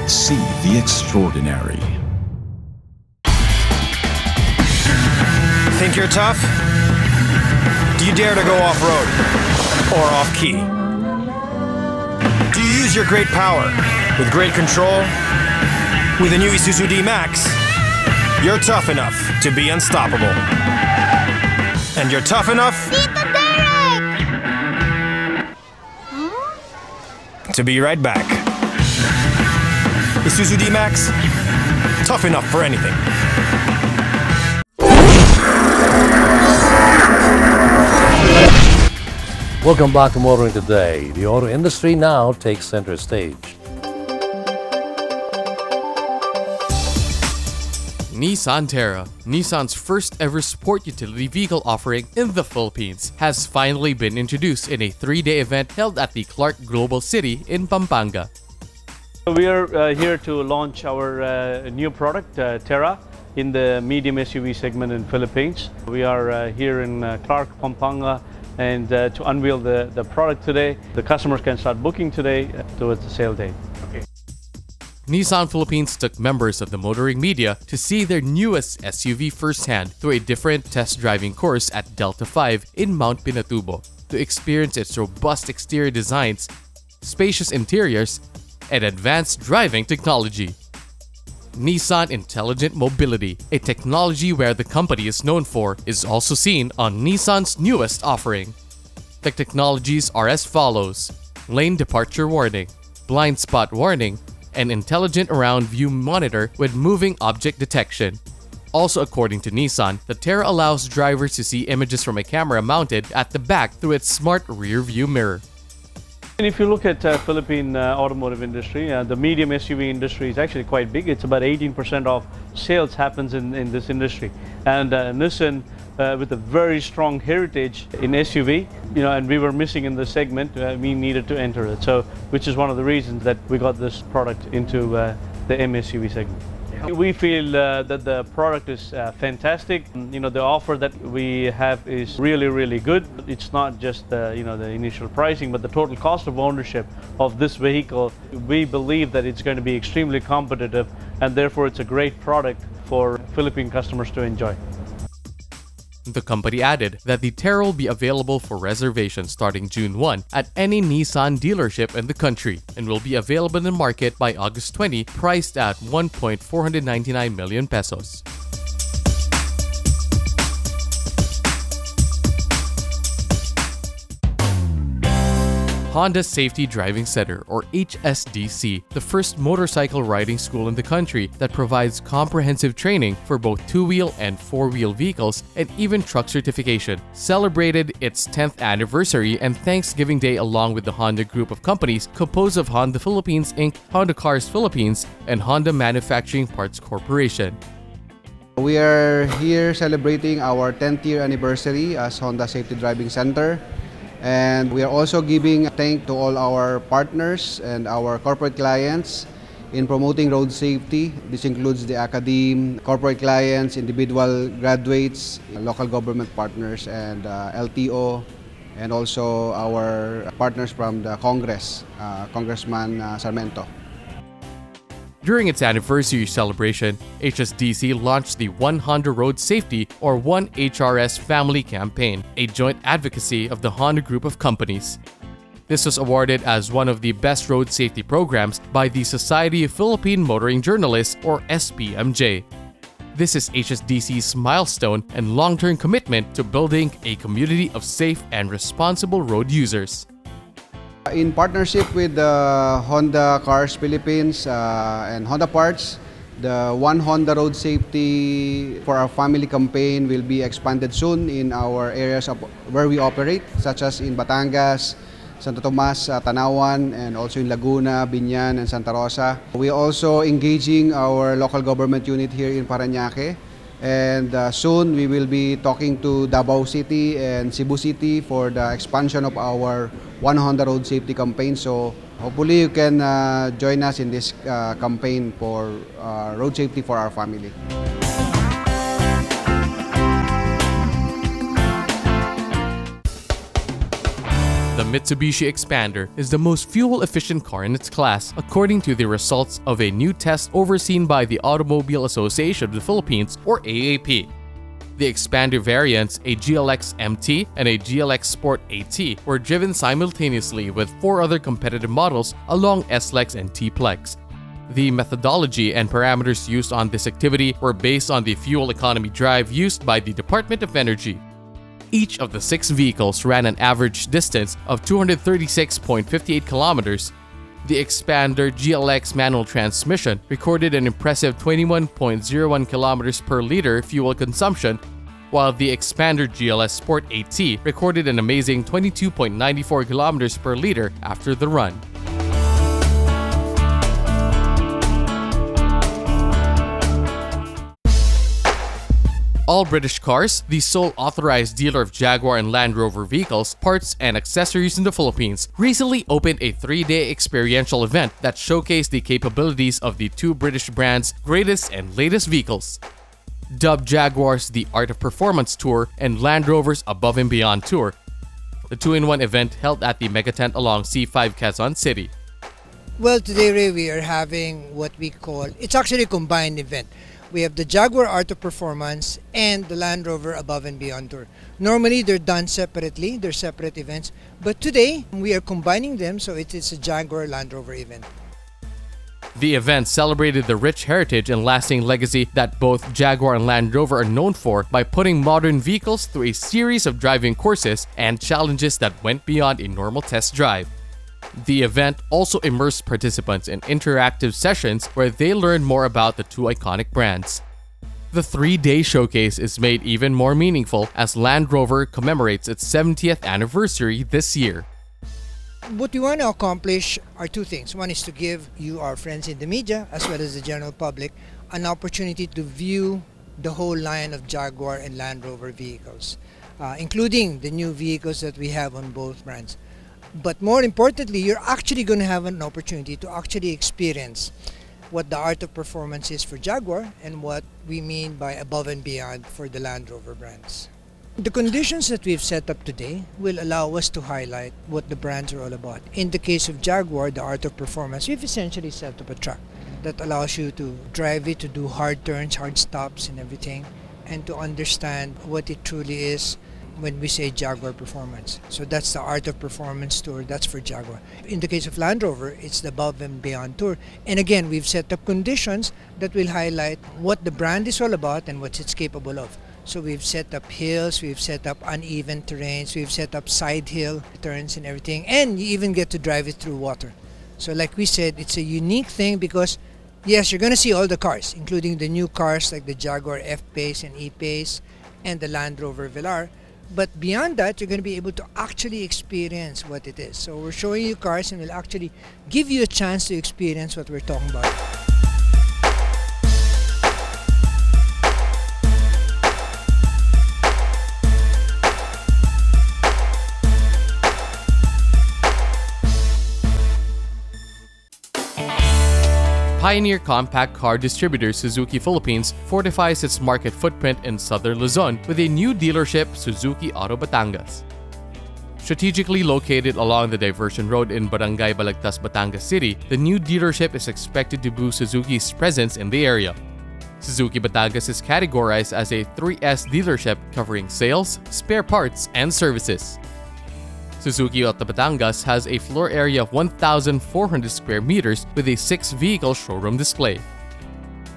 See the extraordinary. Think you're tough? Do you dare to go off-road or off-key? Do you use your great power with great control? With the new Isuzu D-Max, you're tough enough to be unstoppable. And you're tough enough to be right back. Isuzu D-Max, tough enough for anything. Welcome back to Motoring Today. The auto industry now takes center stage. Nissan Terra, Nissan's first ever sport utility vehicle offering in the Philippines, has finally been introduced in a 3-day event held at the Clark Global City in Pampanga. We are here to launch our new product, Terra, in the medium SUV segment in Philippines. We are here in Clark, Pampanga, and to unveil the product today. The customers can start booking today towards the sale date. Okay. Nissan Philippines took members of the motoring media to see their newest SUV firsthand through a different test driving course at Delta 5 in Mount Pinatubo to experience its robust exterior designs, spacious interiors, and advanced driving technology. Nissan Intelligent Mobility, a technology where the company is known for, is also seen on Nissan's newest offering. The technologies are as follows: lane departure warning, blind spot warning, and intelligent around view monitor with moving object detection. Also, according to Nissan, the Terra allows drivers to see images from a camera mounted at the back through its smart rear view mirror. And if you look at Philippine automotive industry, the medium SUV industry is actually quite big. It's about 18% of sales happens in this industry. And Nissan, with a very strong heritage in SUV, and we were missing in the segment, we needed to enter it. So, which is one of the reasons that we got this product into the MSUV segment. We feel that the product is fantastic. The offer that we have is really, really good. It's not just the initial pricing, but the total cost of ownership of this vehicle. We believe that it's going to be extremely competitive, and therefore it's a great product for Philippine customers to enjoy. The company added that the Terra will be available for reservation starting June 1 at any Nissan dealership in the country and will be available in the market by August 20, priced at 1.499 million pesos. Honda Safety Driving Center, or HSDC, the first motorcycle riding school in the country that provides comprehensive training for both two-wheel and four-wheel vehicles and even truck certification, celebrated its 10th anniversary and Thanksgiving Day along with the Honda group of companies composed of Honda Philippines Inc., Honda Cars Philippines, and Honda Manufacturing Parts Corporation. We are here celebrating our 10th year anniversary as Honda Safety Driving Center. And we are also giving thanks to all our partners and our corporate clients in promoting road safety. This includes the academe, corporate clients, individual graduates, local government partners, and LTO, and also our partners from the Congress, Congressman Sarmento. During its anniversary celebration, HSDC launched the One Honda Road Safety or One HRS Family Campaign, a joint advocacy of the Honda Group of companies. This was awarded as one of the best road safety programs by the Society of Philippine Motoring Journalists or SPMJ. This is HSDC's milestone and long-term commitment to building a community of safe and responsible road users. In partnership with Honda Cars Philippines and Honda Parts, the One Honda Road Safety for Our Family campaign will be expanded soon in our areas where we operate, such as in Batangas, Santo Tomas, Tanawan, and also in Laguna, Binyan, and Santa Rosa. We are also engaging our local government unit here in Parañaque. And soon we will be talking to Davao City and Cebu City for the expansion of our One Honda Road Safety campaign. So hopefully you can join us in this campaign for road safety for our family. The Mitsubishi Expander is the most fuel-efficient car in its class, according to the results of a new test overseen by the Automobile Association of the Philippines, or AAP. The Expander variants, a GLX MT and a GLX Sport AT, were driven simultaneously with 4 other competitive models along S-Lex and T-Plex. The methodology and parameters used on this activity were based on the fuel economy drive used by the Department of Energy. Each of the 6 vehicles ran an average distance of 236.58 kilometers. The Expander GLX manual transmission recorded an impressive 21.01 kilometers per liter fuel consumption, while the Expander GLS Sport AT recorded an amazing 22.94 kilometers per liter after the run. All British Cars, the sole authorized dealer of Jaguar and Land Rover vehicles, parts, and accessories in the Philippines, recently opened a 3-day experiential event that showcased the capabilities of the 2 British brands' greatest and latest vehicles. Dubbed Jaguar's The Art of Performance Tour and Land Rover's Above and Beyond Tour, the 2-in-1 event held at the Megatent along C5 Quezon City. Well, today, Ray, we are having what we call, it's actually a combined event. We have the Jaguar Art of Performance and the Land Rover Above and Beyond Tour. Normally, they're done separately, they're separate events. But today, we are combining them, so it is a Jaguar Land Rover event. The event celebrated the rich heritage and lasting legacy that both Jaguar and Land Rover are known for by putting modern vehicles through a series of driving courses and challenges that went beyond a normal test drive. The event also immersed participants in interactive sessions where they learned more about the 2 iconic brands. The 3-day showcase is made even more meaningful as Land Rover commemorates its 70th anniversary this year. What we want to accomplish are 2 things. One is to give you, our friends in the media, as well as the general public, an opportunity to view the whole line of Jaguar and Land Rover vehicles, including the new vehicles that we have on both brands. But more importantly, you're actually going to have an opportunity to actually experience what the art of performance is for Jaguar and what we mean by above and beyond for the Land Rover brands. The conditions that we've set up today will allow us to highlight what the brands are all about. In the case of Jaguar, the art of performance, we've essentially set up a track that allows you to drive it, to do hard turns, hard stops and everything, and to understand what it truly is when we say Jaguar Performance. So that's the Art of Performance Tour, that's for Jaguar. In the case of Land Rover, it's the Above and Beyond Tour. And again, we've set up conditions that will highlight what the brand is all about and what it's capable of. So we've set up hills, we've set up uneven terrains, we've set up side hill turns and everything, and you even get to drive it through water. So like we said, it's a unique thing because yes, you're going to see all the cars, including the new cars like the Jaguar F-Pace and E-Pace and the Land Rover Velar. But beyond that, you're going to be able to actually experience what it is. So we're showing you cars and we'll actually give you a chance to experience what we're talking about. Pioneer compact car distributor Suzuki Philippines fortifies its market footprint in southern Luzon with a new dealership, Suzuki Auto Batangas. Strategically located along the diversion road in Barangay Balagtas, Batangas City, the new dealership is expected to boost Suzuki's presence in the area. Suzuki Batangas is categorized as a 3S dealership covering sales, spare parts, and services. Suzuki Auto Batangas has a floor area of 1,400 square meters with a 6-vehicle showroom display.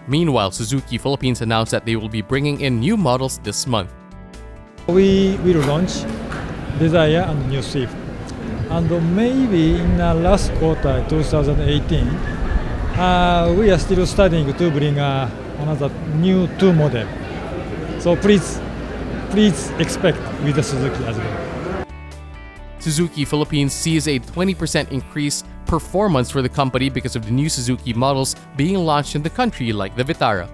Meanwhile, Suzuki Philippines announced that they will be bringing in new models this month. We will launch Desire and New Swift. And maybe in last quarter 2018, we are still studying to bring another new 2 model. So please expect with the Suzuki as well. Suzuki Philippines sees a 20% increase performance for the company because of the new Suzuki models being launched in the country like the Vitara.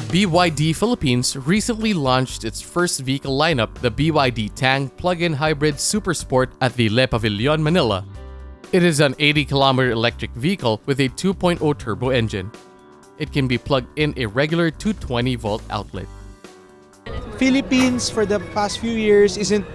BYD Philippines recently launched its first vehicle lineup, the BYD Tang plug-in hybrid Super Sport at the Le Pavilion, Manila. It is an 80-kilometer electric vehicle with a 2.0 turbo engine. It can be plugged in a regular 220-volt outlet. Philippines for the past few years isn't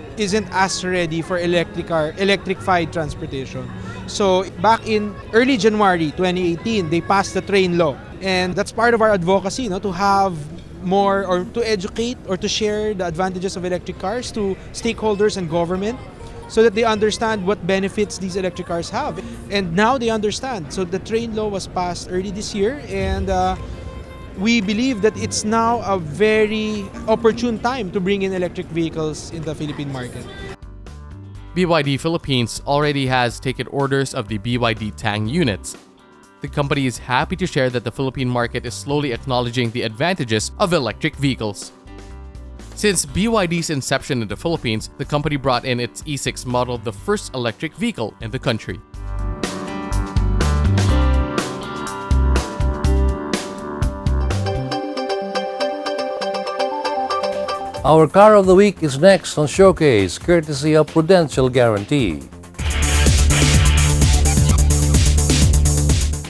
as ready for electrified transportation. So back in early January 2018, they passed the train law. And that's part of our advocacy, to have more or to educate or to share the advantages of electric cars to stakeholders and government so that they understand what benefits these electric cars have. And now they understand. So the train law was passed early this year, and we believe that it's now a very opportune time to bring in electric vehicles in the Philippine market. BYD Philippines already has taken orders of the BYD Tang units. The company is happy to share that the Philippine market is slowly acknowledging the advantages of electric vehicles. Since BYD's inception in the Philippines, the company brought in its E6 model, the first electric vehicle in the country. Our car of the week is next on Showcase, courtesy of Prudential Guarantee.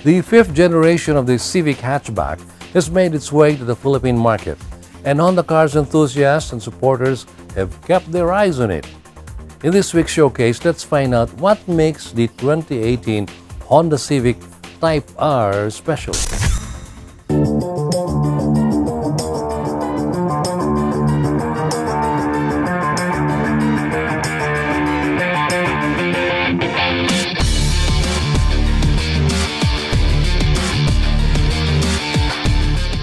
The 5th generation of the Civic hatchback has made its way to the Philippine market, and Honda cars enthusiasts and supporters have kept their eyes on it. In this week's Showcase, let's find out what makes the 2018 Honda Civic Type R special.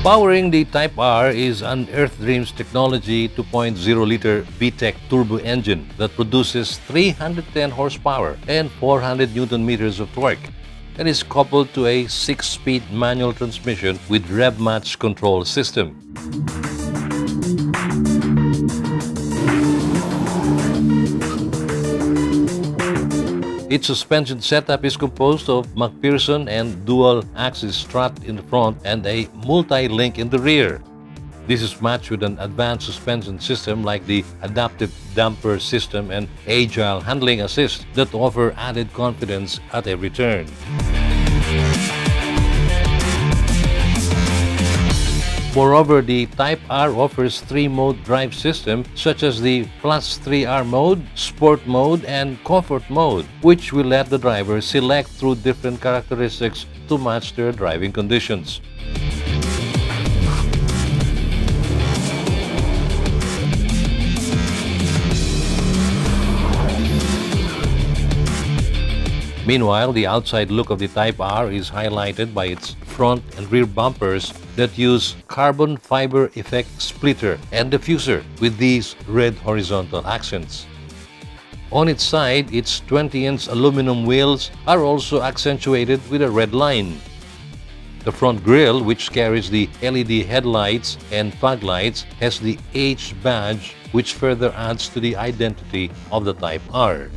Powering the Type R is an Earth Dreams Technology 2.0-liter VTEC turbo engine that produces 310 horsepower and 400 Newton-meters of torque, and is coupled to a 6-speed manual transmission with rev match control system. Its suspension setup is composed of McPherson and dual-axis strut in the front and a multi-link in the rear. This is matched with an advanced suspension system like the adaptive damper system and agile handling assist that offer added confidence at every turn. Moreover, the Type R offers 3-mode drive system such as the Plus 3R mode, Sport mode, and Comfort mode, which will let the driver select through different characteristics to match their driving conditions. Meanwhile, the outside look of the Type R is highlighted by its front and rear bumpers that use carbon fiber effect splitter and diffuser with these red horizontal accents. On its side, its 20-inch aluminum wheels are also accentuated with a red line. The front grille, which carries the LED headlights and fog lights, has the H badge, which further adds to the identity of the Type R.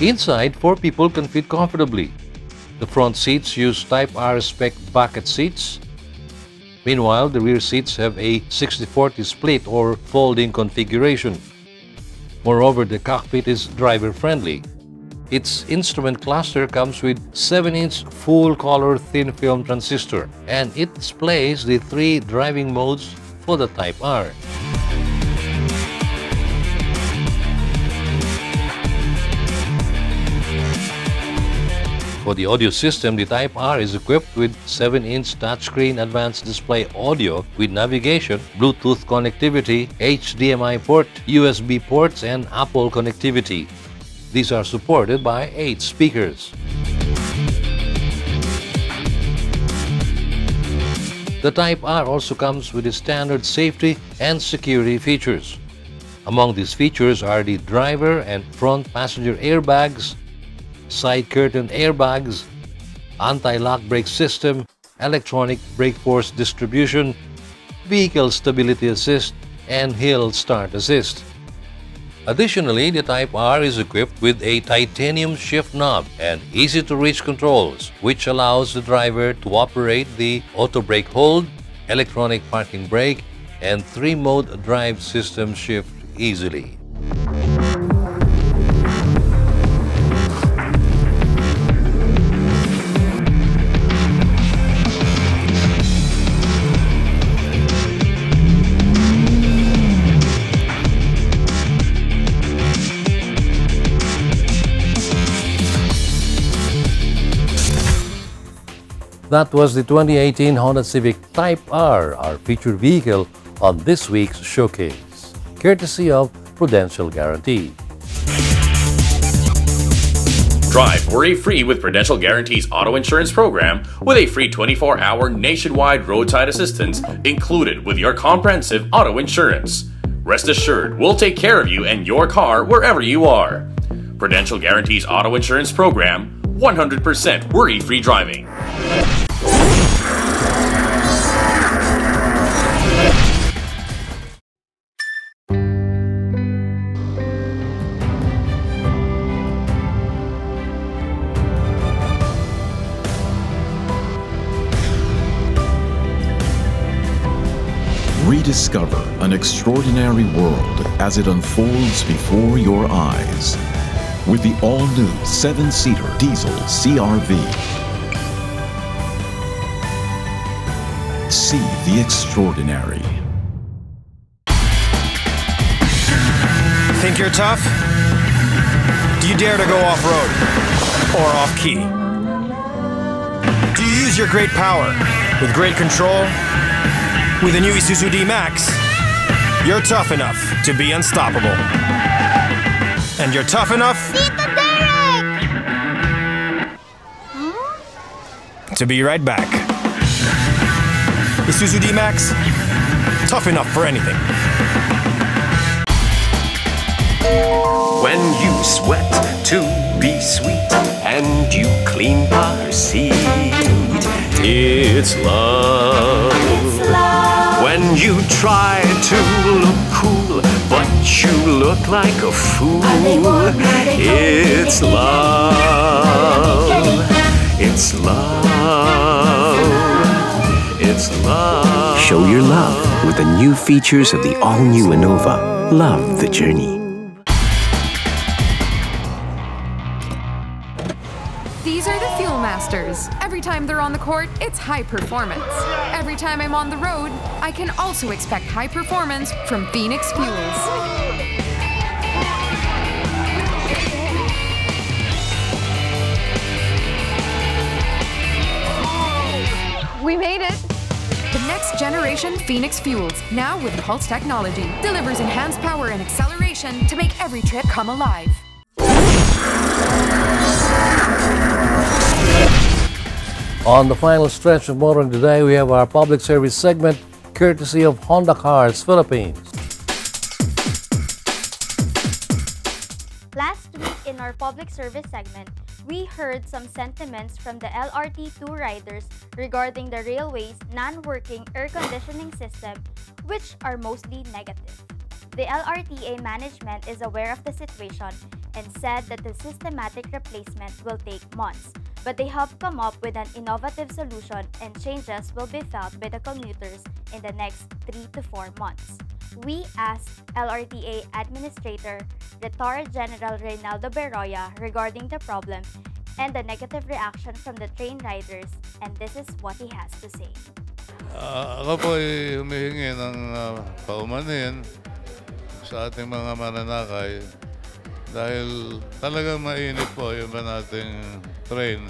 Inside, 4 people can fit comfortably. The front seats use Type R spec bucket seats. Meanwhile, the rear seats have a 60-40 split or folding configuration. Moreover, the cockpit is driver-friendly. Its instrument cluster comes with 7-inch full-color thin-film transistor, and it displays the 3 driving modes for the Type R. For the audio system, the Type R is equipped with 7-inch touchscreen advanced display audio with navigation, Bluetooth connectivity, HDMI port, USB ports, and Apple connectivity. These are supported by 8 speakers. The Type R also comes with the standard safety and security features. Among these features are the driver and front passenger airbags, side curtain airbags, anti-lock brake system, electronic brake force distribution, vehicle stability assist, and hill start assist. Additionally, the Type R is equipped with a titanium shift knob and easy-to-reach controls, which allows the driver to operate the auto brake hold, electronic parking brake, and 3-mode drive system shift easily. That was the 2018 Honda Civic Type R, our featured vehicle on this week's showcase, courtesy of Prudential Guarantee. Drive worry-free with Prudential Guarantee's auto insurance program with a free 24-hour nationwide roadside assistance included with your comprehensive auto insurance. Rest assured, we'll take care of you and your car wherever you are. Prudential Guarantee's auto insurance program, 100% worry-free driving. Rediscover an extraordinary world as it unfolds before your eyes with the all-new 7-seater diesel CR-V. See the extraordinary. Think you're tough? Do you dare to go off-road or off-key? Do you use your great power with great control? With the new Isuzu D-Max, you're tough enough to be unstoppable. And you're tough enough to be right back. Isuzu D-Max, tough enough for anything. When you sweat to be sweet and you clean car seat, it's love. When you try to look cool, but you look like a fool, it's love. It's love. It's love. Show your love with the new features of the all-new Innova. Love the journey. These are the Fuel Masters. Every time they're on the court, it's high performance. Every time I'm on the road, I can also expect high performance from Phoenix Fuels. We made it! The next generation Phoenix Fuels, now with Pulse technology, delivers enhanced power and acceleration to make every trip come alive. On the final stretch of motoring today, we have our public service segment, courtesy of Honda Cars Philippines. Last week in our public service segment, we heard some sentiments from the LRT2 riders regarding the railway's non-working air conditioning system, which are mostly negative. The LRTA management is aware of the situation and said that the systematic replacement will take months, but they have come up with an innovative solution and changes will be felt by the commuters in the next 3 to 4 months. We asked LRTA Administrator Retired General Reynaldo Beroya regarding the problem and the negative reaction from the train riders, and this is what he has to say. Ako po ay humihingi ng paumanhin sa ating mga mananakay dahil talagang mainit po yung ba nating train.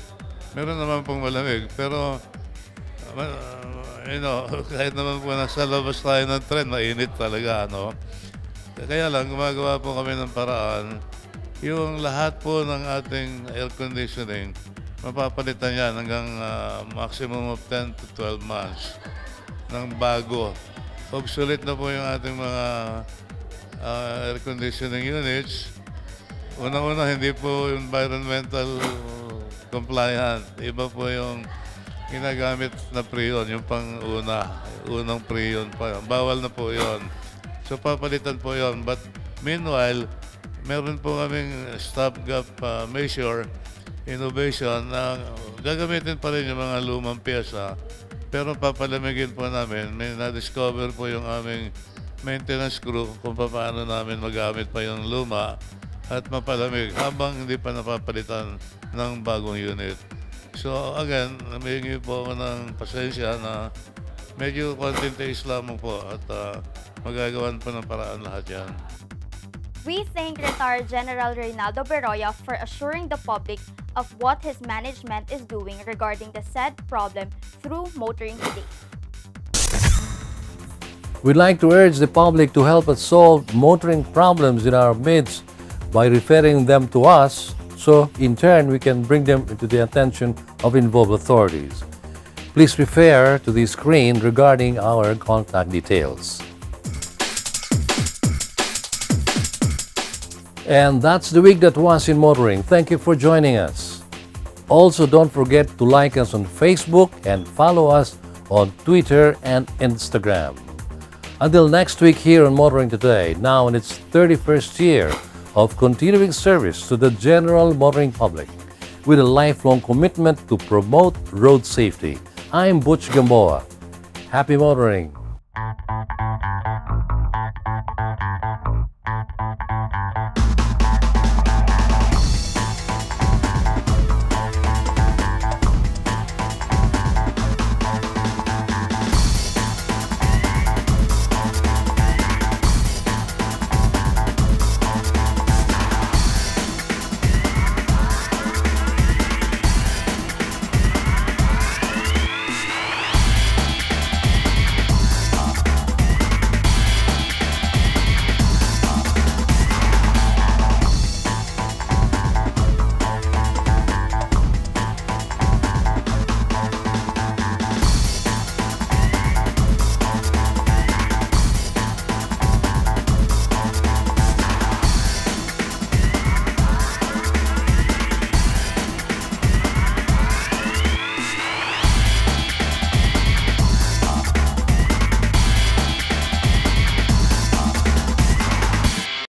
Meron naman pong malamig, pero kahit naman po nasa labas tayo ng train, mainit talaga, no? Kaya lang, gumagawa po kami ng paraan. Yung lahat po ng ating air conditioning, mapapalitan yan hanggang maximum of 10 to 12 months ng bago. Obsolete na po yung ating mga air conditioning units. Unang-una, hindi po environmental compliant. Iba po yung ginagamit na prion, yung unang prion pa. Bawal na po yon. So papalitan po yon. But meanwhile, meron po kaming stopgap measure, innovation na gagamitin pa rin yung mga lumang pyesa. Pero papalamigin po namin. May na-discover po yung aming maintenance crew kung paano namin magamit pa yung luma at mapalamig habang hindi pa napapalitan ng bagong unit. So again, humihingi po ako ng pasensya na medyo konting tiis lamang po at magagawan po ng paraan lahat yan. We thank Retired General Reynaldo Beroya for assuring the public of what his management is doing regarding the said problem through Motoring Today. We'd like to urge the public to help us solve motoring problems in our midst by referring them to us, so in turn we can bring them to the attention of involved authorities. Please refer to the screen regarding our contact details. And that's the week that was in motoring. Thank you for joining us. Also, don't forget to like us on Facebook and follow us on Twitter and Instagram. Until next week here on Motoring Today, now in its 31st year of continuing service to the general motoring public with a lifelong commitment to promote road safety. I'm Butch Gamboa. Happy motoring!